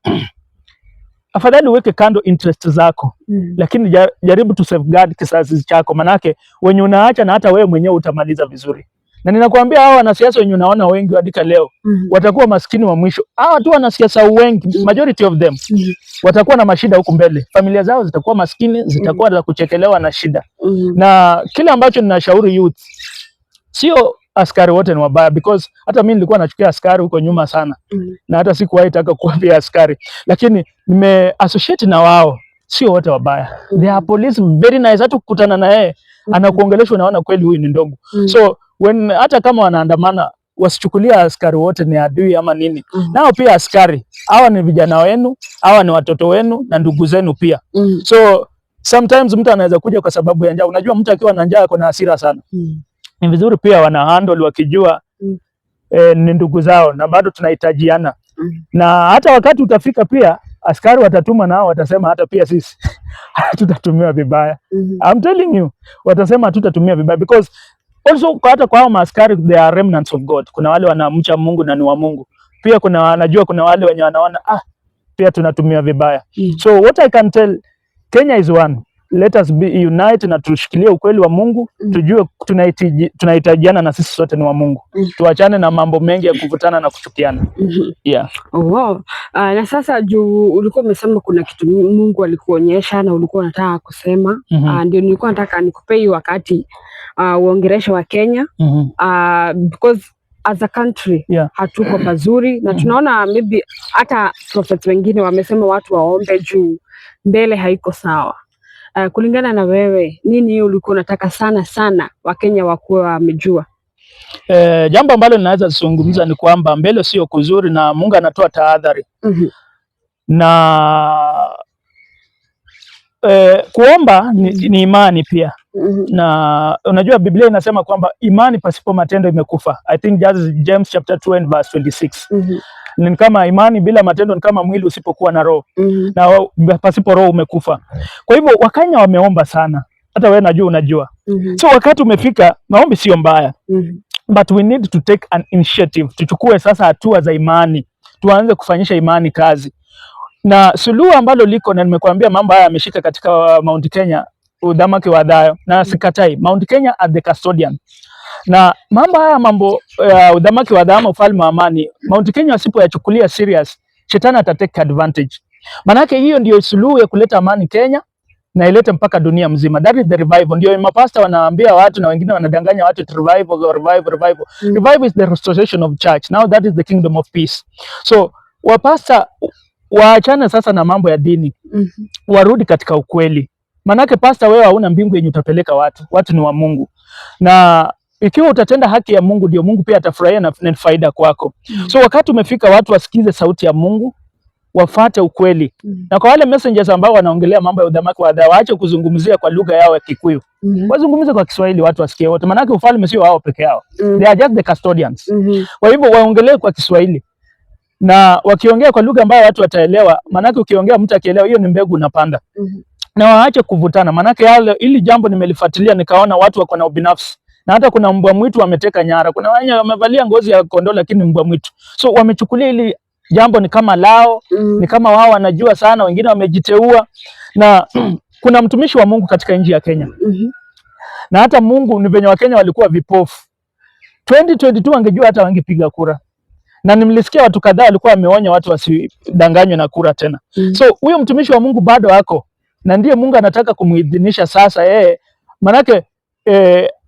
afadhali uweke kando interest zako, lakini jaribu to safeguard kizazi chako, manake wenye unaacha na hata wewe mwenyewe utamaliza vizuri. Na ninakuambia hao wanasiasa wenye unaona wengi hadi leo watakuwa maskini wa mwisho. Hawa tu wanasiasa wengi, majority of them watakuwa na mashida huku mbele. Familia zao zitakuwa maskini, zitakuwa za kuchekelewa na shida. Na kile ambacho ninashauri youth, sio askari wote ni wabaya, because hata mimi nilikuwa nachukia askari huko nyuma sana. Na hata sikuwahi taka kuwa pia askari, lakini nime associate na wao, sio wote wabaya. They are police very nice. Hata kukutana na yeye anakuongelesha, unaona kweli huyu ni ndogo. So hata kama wanaandamana, wasichukulia askari wote ni adui ama nini. Nao pia askari, hawa ni vijana wenu, hawa ni watoto wenu na ndugu zenu pia. So sometimes mtu anaweza kuja kwa sababu ya njaa. Unajua mtu akiwa na njaa ako na hasira sana. Ni vizuri pia wana handle wakijua ni ndugu zao na bado tunahitajiana. Na hata wakati utafika pia askari watatuma, nao watasema hata pia sisi tutatumiwa vibaya. I'm telling you, watasema tutatumia vibaya, because also hata kwa hao maaskari they are remnants of God. Kuna wale wanamcha Mungu na ni wa Mungu. Pia najua kuna wale wenye wanaona pia tunatumia vibaya. So what I can tell, Kenya is one. Let us be unite na tushikilie ukweli wa Mungu. Tujue tunahitajiana na sisi sote ni wa Mungu. Tuachane na mambo mengi ya kuvutana na kuchukiana. Yeah. Wow. Na sasa juu ulikuwa umesema kuna kitu Mungu alikuonyesha na ulikuwa unataka kusema, ndio nilikuwa nataka nikupe wakati uongereshe wa Kenya, because as a country hatuko pazuri, na tunaona maybe hata prophets wengine wamesema watu waombe juu mbele haiko sawa. Kulingana na wewe, nini ulikuwa unataka sana Wakenya wakuwe wamejua? Jambo ambalo ninaweza zungumza ni kwamba mbele sio kuzuri, na Mungu anatoa tahadhari. Na kuomba ni imani pia. Na unajua Biblia inasema kwamba imani pasipo matendo imekufa. I think that is James chapter 2 and verse 26. Ni kama imani bila matendo ni kama mwili usipokuwa na roho. Na pasipo roho umekufa. Kwa hivyo Wakenya wameomba sana. Hata wewe najua unajua. So wakati umefika, maombi sio mbaya. But we need to take an initiative. Tuchukue sasa hatua za imani. Tuanze kufanyisha imani kazi. Na suluhu ambalo liko, na nimekuambia mambo haya yameshika katika Mount Kenya, udhamaki wa Dayo, na sikatai Mount Kenya at the custodian. Na mambo haya udhamaki wa Dayo, ufalme wa amani, Mount Kenya wasipoyachukulia serious, shetani atatake advantage. Manake hiyo ndio suluhu ya kuleta amani Kenya na ilete mpaka dunia mzima. That is the revival. Ndio mapasta wanaambia watu na wengine wanadanganya watu revival. Revival is the restoration of church. Now that is the kingdom of peace. So wapasta waachane sasa na mambo ya dini. Warudi katika ukweli. Manake pasta, wewe hauna mbingu yenye utapeleka watu. Watu ni wa Mungu. Na ikiwa utatenda haki ya Mungu, ndio Mungu pia atafurahia na faida kwako. So wakati umefika watu wasikize sauti ya Mungu, wafate ukweli. Na kwa wale messengers ambao wanaongelea mambo ya udhamaki wa adhabu, waache kuzungumzia kwa lugha yao ya Kikuyu. Wazungumze kwa Kiswahili, watu wasikie wote, maana ufalme sio wao peke yao. They are just the custodians. Kwa hivyo waongelee kwa Kiswahili, na wakiongea kwa lugha ambayo watu wataelewa, maana ukiongea mtu akielewa, hiyo ni mbegu unapanda. Na waache kuvutana, maana yale ili jambo nimelifuatilia nikaona watu wako na ubinafsi. Na hata kuna mbwa mwitu wameteka nyara. Kuna wenye wamevalia ngozi ya kondoo lakini mbwa mwitu. So wamechukulia ili jambo ni kama lao, ni kama wao wanajua sana, wengine wamejiteua. Na kuna mtumishi wa Mungu katika nchi ya Kenya. Na hata Mungu ni venye wa Kenya walikuwa vipofu. 2022 wangejua hata wangepiga kura. Na nimlisikia watu kadhaa walikuwa wameonya watu wasidanganywe na kura tena. So huyo mtumishi wa Mungu bado wako. Na ndiye Mungu anataka kumuidhinisha sasa manake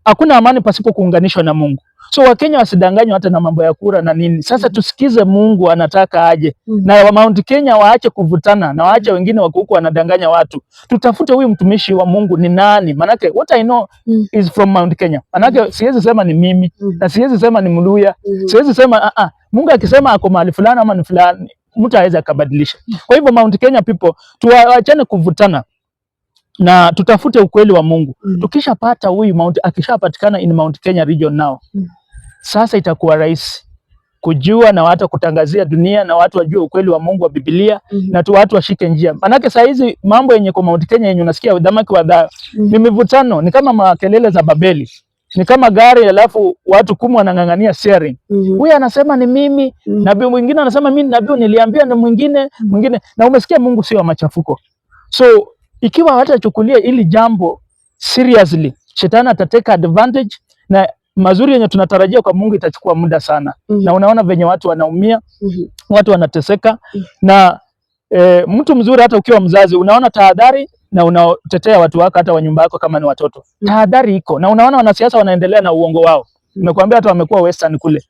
hakuna amani pasipo kuunganishwa na Mungu. So Wakenya wasidanganywe hata na mambo ya kura na nini. Sasa tusikize Mungu anataka aje. Na Mount Kenya waache kuvutana na waache wengine wako huko wanadanganya watu. Tutafute huyu mtumishi wa Mungu ni nani? Manake what I know is from Mount Kenya. Manake siwezi sema ni mimi na siwezi sema ni Mluya. Siwezi sema Mungu akisema ako mahali fulani ama ni fulani, mtu aweza akabadilisha. Kwa hivyo Mount Kenya people, tuachane kuvutana na tutafute ukweli wa Mungu. Tukishapata huyu akishapatikana in Mount Kenya region now, sasa itakuwa rahisi kujua na watu kutangazia dunia na watu wajue ukweli wa Mungu wa Biblia na watu washike njia. Manake saa hizi mambo yenye kwa Mount Kenya yenye unasikia udhamaki wa adhabu ni mivutano, ni kama makelele za Babeli. Ni kama gari alafu watu 10 wanang'ang'ania sharing. Huyu anasema ni mimi, nabii mwingine anasema mimi nabii niliambia na mwingine. Na umesikia Mungu sio machafuko. So ikiwa hatachukulia ili jambo seriously, shetani atateka advantage, na mazuri yenye tunatarajia kwa Mungu itachukua muda sana. Na unaona venye watu wanaumia, watu wanateseka. Na mtu mzuri hata ukiwa mzazi unaona tahadhari na unatetea watu wako hata wa nyumba yako kama ni watoto. Tahadhari iko. Na unaona wanasiasa wanaendelea na uongo wao. Nimekuambia hata wamekuwa western kule.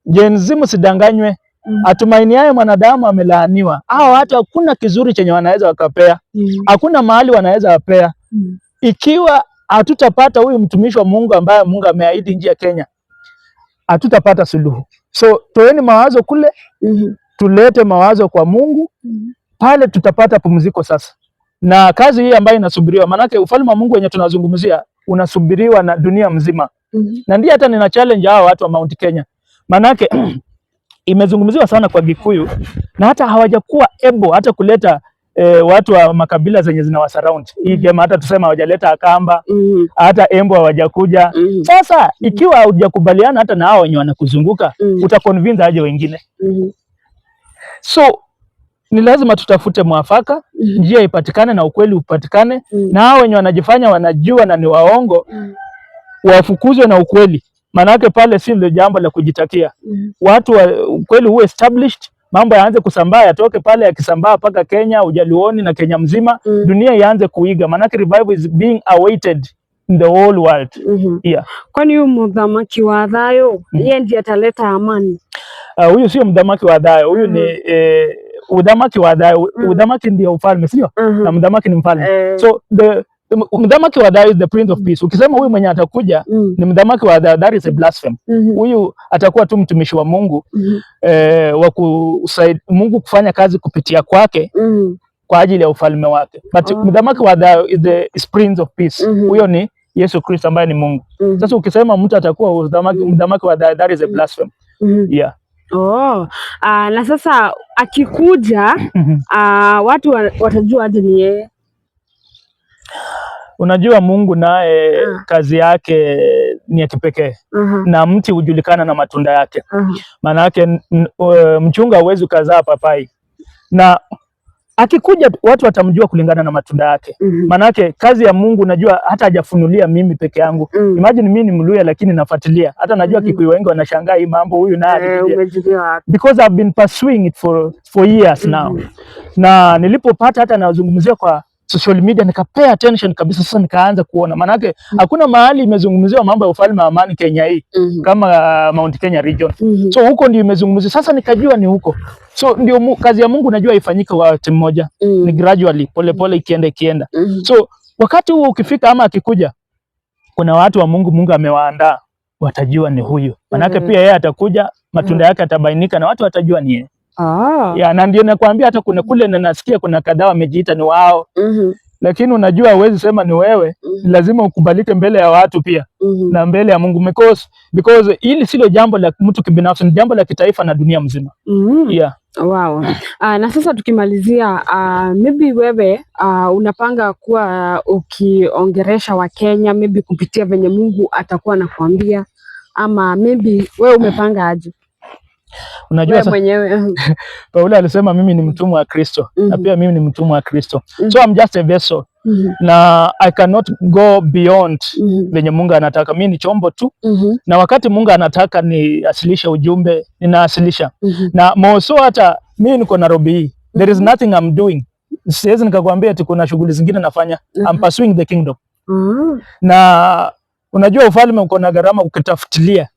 Gen Z msidanganywe. Atumainiaye mwanadamu amelaaniwa. Hao hata hakuna kizuri chenye wanaweza wakapea. Hakuna mahali wanaweza wapea. Ikiwa hatutapata huyu mtumishi wa Mungu ambaye Mungu ameahidi nchi ya Kenya, hatutapata suluhu. So toeni mawazo kule, tulete mawazo kwa Mungu, pale tutapata pumziko sasa. Na kazi hii ambayo inasubiriwa, manake ufalme wa Mungu wenye tunazungumzia unasubiriwa na dunia mzima. Na ndiye hata nina challenge hao watu wa Mount Kenya. Manake imezungumziwa sana kwa Gikuyu na hata hawajakuwa able hata kuleta watu wa makabila zenye zinawasurround. Hii game hata tusema hawajaleta Akamba, hata Embo hawajakuja. Sasa ikiwa hujakubaliana hata na hao wenye wanakuzunguka, utaconvince aje wengine? So ni lazima tutafute mwafaka, njia ipatikane na ukweli upatikane, na hao wenye wanajifanya wanajua na ni waongo wafukuzwe na ukweli. Manake pale si ndio jambo la kujitakia. Watu wa ukweli huwe established, mambo yaanze kusambaa, yatoke pale yakisambaa mpaka Kenya, Ujaluoni na Kenya mzima, dunia ianze kuiga. Manake revival is being awaited in the whole world. Yeah. Kwani huyu mdhamaki wa adhayo yeye ndiye ataleta amani? Huyu sio mdhamaki wa adhayo, huyu ni udhamaki wa adhayo. Udhamaki ndio ufalme, sio? Na mdhamaki ni mfalme. So mdhamaki wa adhayo is the prince of peace. Ukisema huyu mwenye atakuja ni mdhamaki wa adhayo, that is a blasphemy. Huyu atakuwa tu mtumishi wa Mungu, wa kusaidia Mungu kufanya kazi kupitia kwake kwa ajili ya ufalme wake. But mdhamaki wa adhayo is prince of peace. Huyo ni Yesu Kristo ambaye ni Mungu. Sasa ukisema mtu atakuwa mdhamaki wa adhayo, that is a blasphemy. Yeah. Na sasa akikuja watu watajua aje ni yeye? Unajua Mungu naye kazi yake ni ya kipekee. Na mti hujulikana na matunda yake. Maana yake mchunga hauwezi kuzaa papai. Na akikuja watu watamjua kulingana na matunda yake. Maana yake kazi ya Mungu najua hata hajafunulia mimi peke yangu. Imagine mimi ni Mluya lakini nafuatilia. Hata najua Kikuyu wengi wanashangaa hii mambo huyu naye. Because I've been pursuing it for years now. Na nilipopata hata nazungumzia kwa social media nikapay attention kabisa. Sasa nikaanza kuona manake hakuna mahali imezungumziwa mambo ya ufalme wa amani Kenya hii kama Mount Kenya region. So huko ndio imezungumziwa. Sasa nikajua ni huko. So ndio kazi ya Mungu najua ifanyike kwa wakati mmoja. Ni gradually pole ikienda. So wakati huo ukifika ama akikuja, kuna watu wa Mungu amewaandaa, watajua ni huyu. Manake pia yeye atakuja, matunda yake yatabainika na watu watajua ni yeye. Ya, na ndio nakwambia hata kuna kule na nasikia kuna kadhaa wamejiita ni wao. Lakini unajua huwezi sema ni wewe, lazima ukubalike mbele ya watu pia na mbele ya Mungu, because hili silo jambo la mtu kibinafsi, ni jambo la kitaifa na dunia mzima. Yeah. Wow. Na sasa tukimalizia, maybe wewe unapanga kuwa ukiongeresha Wakenya maybe kupitia venye Mungu atakuwa anakuambia, ama maybe wewe umepanga aje? Unajua mwenyewe Paulo alisema mimi ni mtumwa wa Kristo na pia mimi ni mtumwa wa Kristo. So I'm just a vessel. Na I cannot go beyond venye Mungu anataka. Mimi ni chombo tu. Na wakati Mungu anataka ni asilisha ujumbe, ninaasilisha. Na moso hata mimi niko Nairobi hii. There is nothing I'm doing. Siwezi nikakwambia ati kuna shughuli zingine nafanya. I'm pursuing the kingdom. Na unajua ufalme uko na gharama ukitafutilia.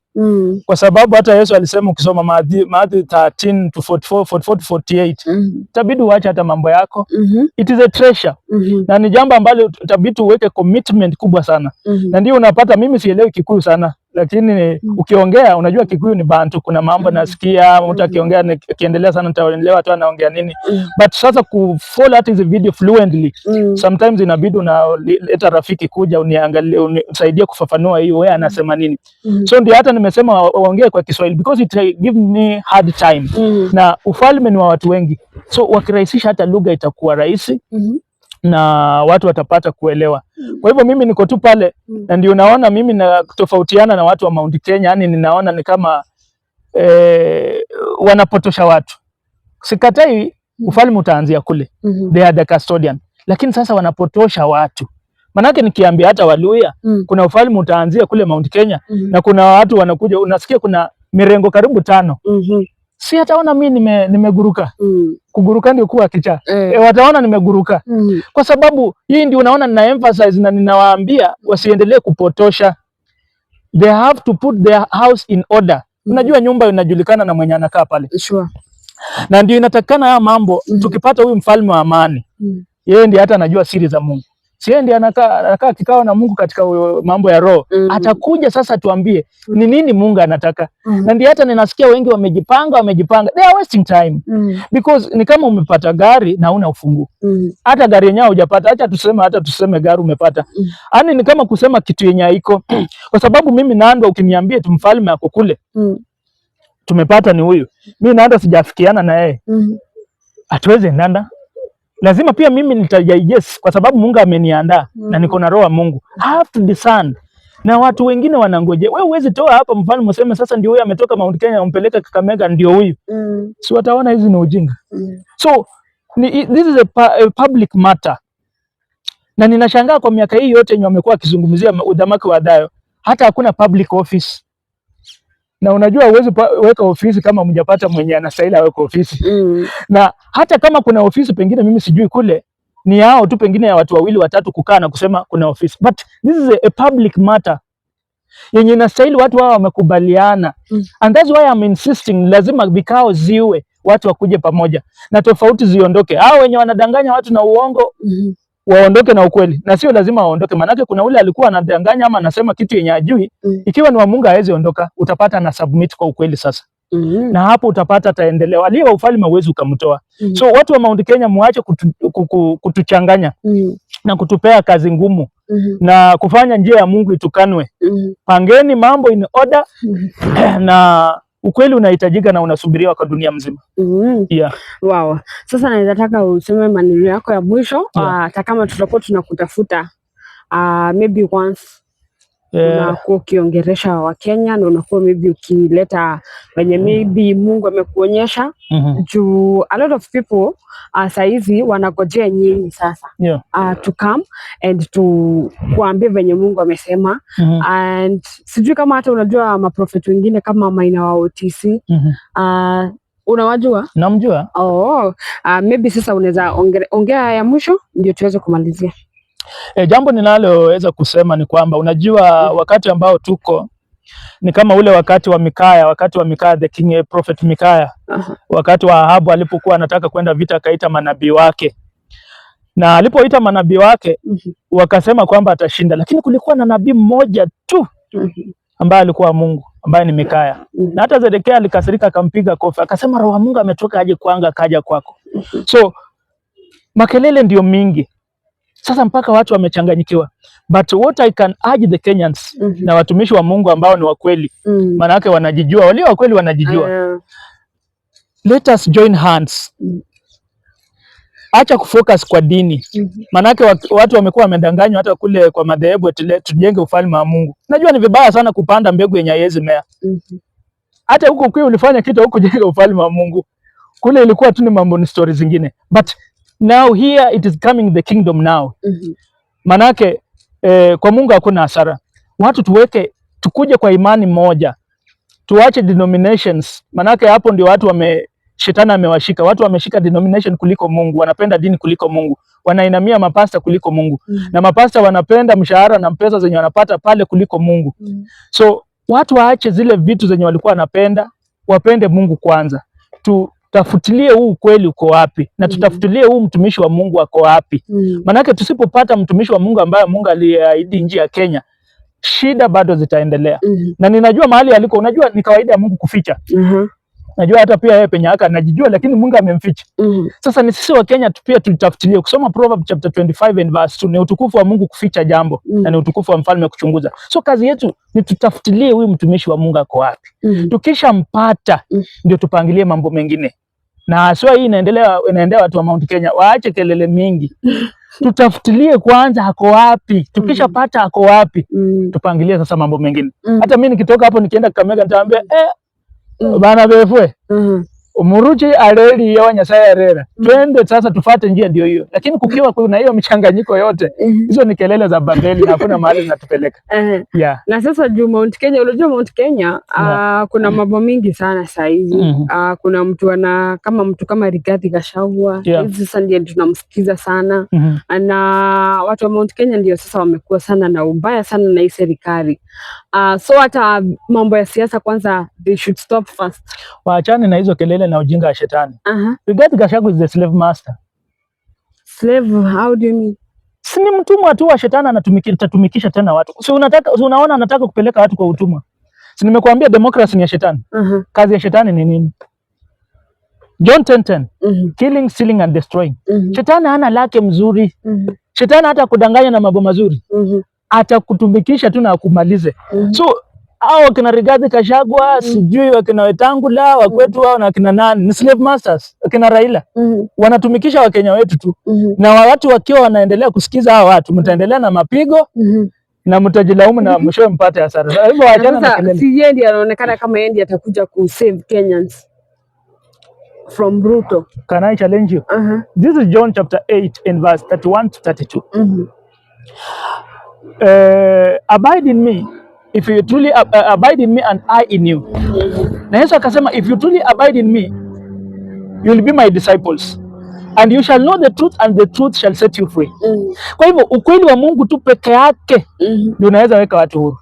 Kwa sababu hata Yesu alisema ukisoma Mathayo 13 to 44 to 48 itabidi uache hata mambo yako. It is a treasure. Na ni jambo ambalo itabidi uweke commitment kubwa sana. Na ndio unapata mimi sielewi Kikuyu sana, lakini ukiongea unajua Kikuyu ni Bantu, kuna mambo nasikia mtu akiongea akiendelea sana nitaelewa hata anaongea nini. But sasa ku follow at the video fluently sometimes inabidi unaleta rafiki kuja uniangalie unisaidie kufafanua hiyo wewe anasema nini. So ndio hata nimesema waongee kwa Kiswahili because it give me hard time. Na ufalme ni wa watu wengi, so wakirahisisha hata lugha itakuwa rahisi na watu watapata kuelewa. Kwa hivyo mimi niko tu pale na ndio naona mimi na tofautiana na watu wa Mount Kenya, yani ninaona ni kama wanapotosha watu. Sikatai ufalme utaanzia kule. They are the custodian. Lakini sasa wanapotosha watu. Manake nikiambia hata Waluya kuna ufalme utaanzia kule Mount Kenya na kuna watu wanakuja unasikia kuna mirengo karibu 5. Si hataona mimi nimeguruka. Kuguruka ndio kuwa kichaa. Wataona nimeguruka. Kwa sababu hii ndio unaona nina emphasize na ninawaambia wasiendelee kupotosha. They have to put their house in order. Unajua nyumba inajulikana na mwenye anakaa pale. Sure. Na ndio inatakana haya mambo tukipata huyu mfalme wa amani. Yeye ndiye hata anajua siri za Mungu. Si yeye ndiye anakaa kikao na Mungu katika mambo ya roho. Atakuja sasa tuambie ni nini Mungu anataka. Na ndio hata ninasikia wengi wamejipanga. They are wasting time. Because ni kama umepata gari na una ufunguo. Hata gari yenyewe hujapata. Hata tuseme gari umepata. Yaani ni kama kusema kitu yenye haiko. Kwa sababu mimi Nandwa ukiniambia tu mfalme ako kule. Tumepata ni huyu. Mimi Nandwa sijafikiana na yeye. Hatuwezi ndanda. Lazima pia mimi nitajajes kwa sababu Mungu ameniandaa na niko na roho ya Mungu. I have to discern. Na watu wengine wanangoje. Wewe huwezi toa hapa mfalme useme sasa ndio huyu ametoka Mount Kenya umpeleka Kakamega ndio huyu. Si wataona hizi ni ujinga. So this is a public matter. Na ninashangaa kwa miaka hii yote yenye wamekuwa wakizungumzia udhamaki wa Dayo, hata hakuna public office. Na unajua huwezi weka ofisi kama mjapata mwenye anastahili aweke ofisi. Na hata kama kuna ofisi pengine mimi sijui kule ni hao tu pengine ya watu wawili watatu kukaa na kusema kuna ofisi. But this is a public matter. Yenye inastahili watu hao wamekubaliana. And that's why I'm insisting lazima vikao ziwe watu wakuje pamoja na tofauti ziondoke. Hao wenye wanadanganya watu na uongo waondoke na ukweli. Na sio lazima waondoke, manake kuna ule alikuwa anadanganya ama anasema kitu yenye ajui. Ikiwa ni wa Mungu hawezi ondoka, utapata na submit kwa ukweli sasa. Na hapo utapata ataendelea. Aliye wa ufalme huwezi ukamtoa. So watu wa Mount Kenya muache kutuchanganya na kutupea kazi ngumu na kufanya njia ya Mungu itukanwe. Pangeni mambo in order na ukweli unahitajika na unasubiriwa kwa dunia mzima. Yeah. Wow. Sasa naweza taka useme maneno yako ya mwisho, hata kama tutakuwa tunakutafuta maybe once unakuwa ukiongeresha Wakenya na unakuwa maybe ukileta wenye maybe Mungu amekuonyesha juu a lot of people saizi wanagojea nyinyi sasa to come and to kuambia venye Mungu amesema. And sijui kama hata unajua maprofeti wengine kama Maina wa OTC. Unawajua? Namjua. Maybe sasa unaweza ongea ya mwisho ndio tuweze kumalizia. Jambo ninaloweza kusema ni kwamba unajua wakati ambao tuko ni kama ule wakati wa Mikaya, the king prophet Mikaya. Wakati wa Ahabu alipokuwa anataka kwenda vita akaita manabii wake. Na alipoita manabii wake wakasema kwamba atashinda, lakini kulikuwa na nabii mmoja tu ambaye alikuwa Mungu. ambaye ni Mikaya. Na hata Zedekia alikasirika akampiga kofi akasema roho wa Mungu ametoka aje kwangu akaja kwako. So makelele ndio mingi. Sasa mpaka watu wamechanganyikiwa. But what I can urge the Kenyans na watumishi wa Mungu ambao ni wa kweli, maana yake wanajijua, walio wa kweli wanajijua. Let us join hands. Acha kufocus kwa dini. Maana yake watu wamekuwa wamedanganywa hata kule kwa madhehebu tujenge ufalme wa Mungu. Najua ni vibaya sana kupanda mbegu yenye haiwezi mea. Hata huko kwa ulifanya kitu huko jenga ufalme wa Mungu. Kule ilikuwa tu ni mambo ni stories zingine. But now here it is coming the kingdom now. Manake kwa Mungu hakuna hasara. Watu tukuje kwa imani moja. Tuache denominations. Manake hapo ndio watu shetani amewashika. Watu wameshika denomination kuliko Mungu, wanapenda dini kuliko Mungu. Wanainamia mapasta kuliko Mungu. Na mapasta wanapenda mshahara na pesa zenye wanapata pale kuliko Mungu. So watu waache zile vitu zenye walikuwa wanapenda, wapende Mungu kwanza. Tutafutilie huu ukweli uko wapi na tutafutilie huu mtumishi wa Mungu ako wapi. Manake tusipopata mtumishi wa Mungu ambaye Mungu aliahidi nchi ya Kenya, shida bado zitaendelea. Na ninajua mahali aliko, unajua ni kawaida ya Mungu kuficha. Najua hata pia yeye penye yake anajijua, lakini Mungu amemficha. Sasa ni sisi wa Kenya pia tulitafutilie kusoma Proverbs chapter 25 and verse 2. Ni utukufu wa Mungu kuficha jambo na ni utukufu wa mfalme kuchunguza. So kazi yetu ni tutafutilie huyu mtumishi wa Mungu ako wapi. Tukishampata ndio tupangilie mambo mengine. Na sio hii inaendelea watu wa Mount Kenya waache kelele mingi. Tutafutilie kwanza ako wapi. Tukishapata ako wapi tupangilie sasa mambo mengine. Hata mimi nikitoka hapo nikienda Kakamega nitaambia bana befwe umuruchi aleli ya Nyasaye arera twende sasa tufate njia ndio hiyo. Lakini kukiwa kuna hiyo mchanganyiko yote hizo ni kelele za Babeli na hakuna mahali zinatupeleka. Na sasa juu Mount Kenya, unajua Mount Kenya kuna mambo mingi sana saa hizi. Kuna mtu kama mtu kama Rigathi Gachagua hizi sasa ndio tunamsikiza sana. Na watu wa Mount Kenya ndio sasa wamekuwa sana na ubaya sana na hii serikali. So hata mambo ya siasa kwanza they should stop first. Waachane na hizo kelele na ujinga wa shetani. Rigathi Gachagua is the slave master. Slave, how do you mean? Si ni mtumwa tu wa shetani anatumikisha tena watu. Si unaona anataka kupeleka watu kwa utumwa. Si nimekuambia democracy ni ya shetani. Kazi ya shetani ni nini? John 10:10. Killing, stealing and destroying. Shetani hana lake mzuri. Shetani hata kudanganya na mambo mazuri. Atakutumikisha tu na kumalize. So hao wakina Rigathi Gachagua, sijui wakina Wetangula, wakwetu wao na wakina nani, ni slave masters, wakina Raila. Wanatumikisha Wakenya wetu tu. Na watu wakiwa wanaendelea kusikiza hao watu, mtaendelea na mapigo na mtajilaumu na mwisho mpate hasara. Hivyo waachana na kelele. Si yeye ndiye anaonekana kama yeye ndiye atakuja ku save Kenyans from Ruto. Can I challenge you? This is John chapter 8 and verse 31 to 32. Abide in me. If you truly abide in me and I in you. Na Yesu akasema if you truly abide in me, you will be my disciples and you shall know the truth and the truth shall set you free. Kwa hivyo ukweli wa Mungu tu peke yake ndio unaweza weka watu huru.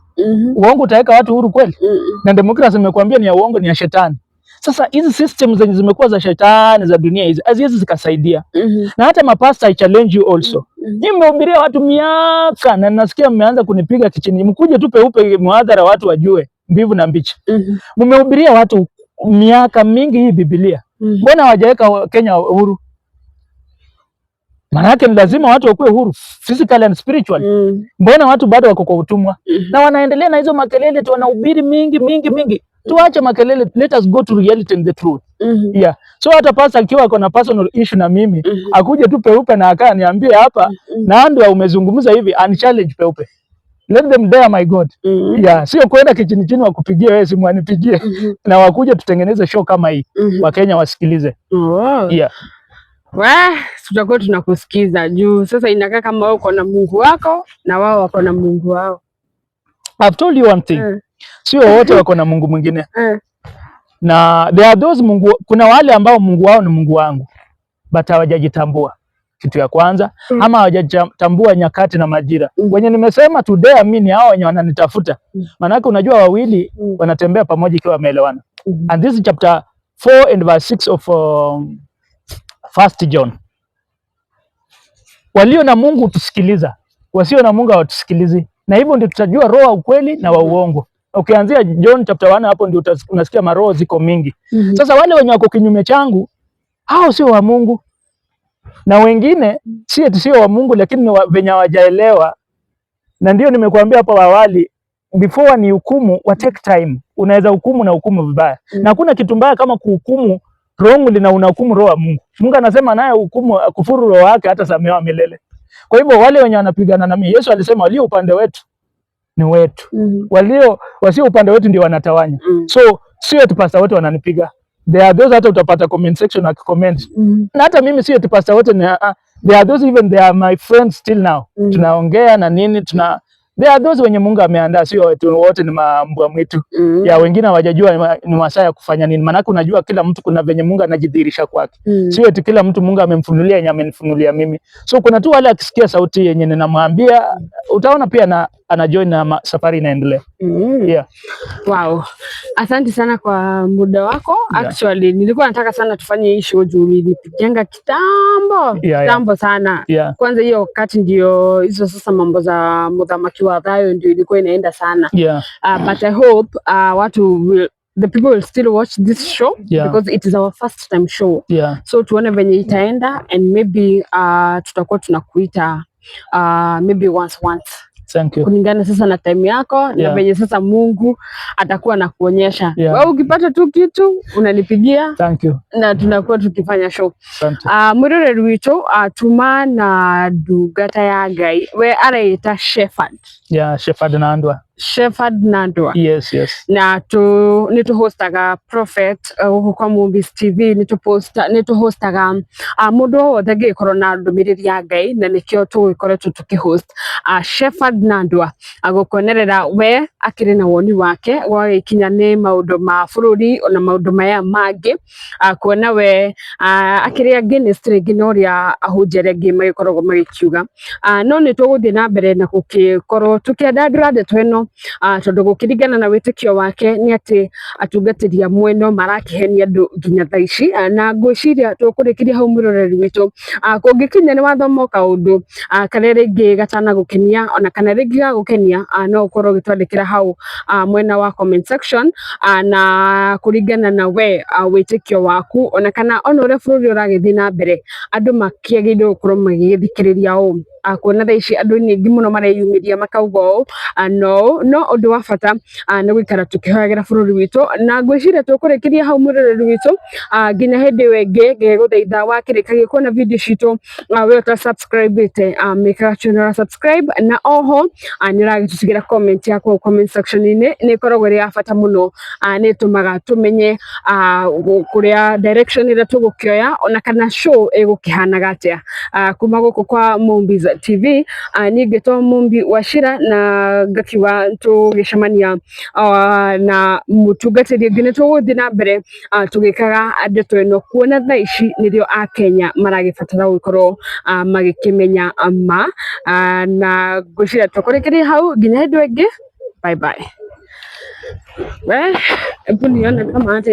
Uongo utaweka watu huru kweli? Na demokrasia nimekuambia ni ya uongo, ni ya shetani. Sasa hizi systems zenye zimekuwa za shetani za dunia hizi haziwezi zikasaidia. Na hata mapasta I challenge you also. Mimi nimehubiria watu miaka na nasikia mmeanza kunipiga kichini. Mkuje tu peupe muhadhara watu wajue mbivu na mbichi. Mmehubiria watu miaka mingi hii Biblia. Mbona hawajaweka Kenya huru? Maana yake ni lazima watu wakuwe huru physically and spiritually. Mbona watu bado wako kwa utumwa? Na wanaendelea na hizo makelele tu, wanahubiri mingi. Tuache makelele, let us go to reality and the truth. So hata pastor akiwa ako na personal issue na mimi, akuje tu peupe na akaa niambie hapa na ndio umezungumza hivi, and challenge peupe. Let them dare my God. Sio kwenda kichini wa kupigia wewe simu anipigie. Na wakuje tutengeneze show kama hii. Wakenya wasikilize. Tutakuwa tunakusikiza juu sasa inakaa kama wewe uko na Mungu wako na wao wako na Mungu wao. I've told you one thing. Sio wote wako na Mungu mwingine. Na there are those Mungu, kuna wale ambao Mungu wao ni Mungu wangu. But hawajajitambua. Kitu ya kwanza ama hawajatambua nyakati na majira. Wenye nimesema today mimi hao wenye wananitafuta. Maana yake unajua wawili wanatembea pamoja ikiwa wameelewana. And this is chapter 4 and verse 6 of 1 John. Walio na Mungu tusikiliza, wasio na Mungu hawatusikilizi. Na hivyo ndio tutajua roho wa ukweli na wa uongo. Ukianzia John chapter 1 hapo ndio unasikia maroho ziko mingi. Sasa wale wenye wako kinyume changu hao sio wa Mungu, na wengine sio wa Mungu, lakini venye hawajaelewa. Na ndio nimekuambia hapo awali, before ni hukumu wa take time. Unaweza hukumu na hukumu vibaya, na hakuna kitu mbaya kama kuhukumu wrongly na unahukumu roho wa Mungu. Mungu anasema naye hukumu kufuru roho wake hata samehewa milele. Kwa hivyo wale wenye wanapigana na mimi, Yesu alisema walio upande wetu ni wetu, walio wasio upande wetu ndio wanatawanya. So sio eti pastor wote wananipiga. There are those, hata utapata comment section na comment. Na hata mimi sio eti pastor wote ni there are those, even they are my friends still now. Tunaongea na nini, there are those wenye Mungu ameandaa, sio wote ni mbwa mwitu. Ya wengine hawajajua ni masaa ya kufanya nini. Maana unajua kila mtu kuna venye Mungu anajidhihirisha kwake. Sio eti kila mtu Mungu amemfunulia yenye amenifunulia mimi. So kuna tu wale akisikia sauti yenye ninamwambia, utaona pia anajoin na safari inaendelea. Yeah. Wow. Asante sana kwa muda wako. Actually, nilikuwa nataka sana tufanye hii show juu nilipijenga kitambo sana. Kwanza hiyo wakati ndio hizo sasa mambo za Muthamaki wa Thayo ndio ilikuwa inaenda sana. But I hope the people will still watch this show because it is our first time show. So tuone venye itaenda, and maybe tutakuwa tunakuita maybe once. Thank you. Kulingana sasa na time yako na venye sasa Mungu atakuwa anakuonyesha. Wewe ukipata tu kitu unanipigia. Thank you. Na tunakuwa tukifanya show. Mwiroreri witu tuma na ndungata ya Ngai we araita Shepherd. Shepherd Nandwa. Shepherd Nandwa. Yes. Na nitu hostaga Prophet kwa Movies TV, nitu hostaga mundu wothe ngikorwo na ndumiriri ya Ngai, na nikio tugikoretwo tukihost Shepherd Nandwa agukonerera we akiri na woni wake wa ikinya ni maundu ma bururi ona maundu maya mangi, kuona we akiri against ringi uria ahunjere ngi magikoragwo magikiuga, no nituguthie na mbere na gukikorwo tukienda ndeto ino tondu gukiringana na witikio wake ni ati atungatiria mweno marakihenia andu nginya thaici, na ngwiciria tukurikiria hau mwiroreri witu kungikinya ni wathomo kaundu kana ringi gatana gukenia ona kana ringi gagukenia, no ukorwo gitwandikira hau mwena wa comment section, na kuringana na we witikio waku ona kana ona ure bururi uragithii na mbere andu makiagirire gukorwo magithikiriria u kuona thaici andu nyingi muno mareyumiria makauga no undu wa bata ni gwikara tukihoyagira bururi witu, na ngwiciria tukurikiria hau mwiroreri witu nginya hindi wengi ngiguthaitha wakirikagia kuona video citu we uta subscribe ite make sure you subscribe, na oho ni uragitusigira comment yako comment section ini ni koragwo ri ya bata muno, ni tumaga tumenye kuria direction ira tugukioya ona kana show igukihanaga atia. Kuma guku kwa Movies TV ni ngitwa Mumbi Wachira na ngakiwa tugicemania na mutungatiri ngine tuguthii na mbere tugikaga ndeto ino, kuona thaici nirio Akenya maragibatara gukorwo magikimenya na ngwiciria tukurikiria hau nginya hindu ingi. Bye bye. We, ebu nione kama hata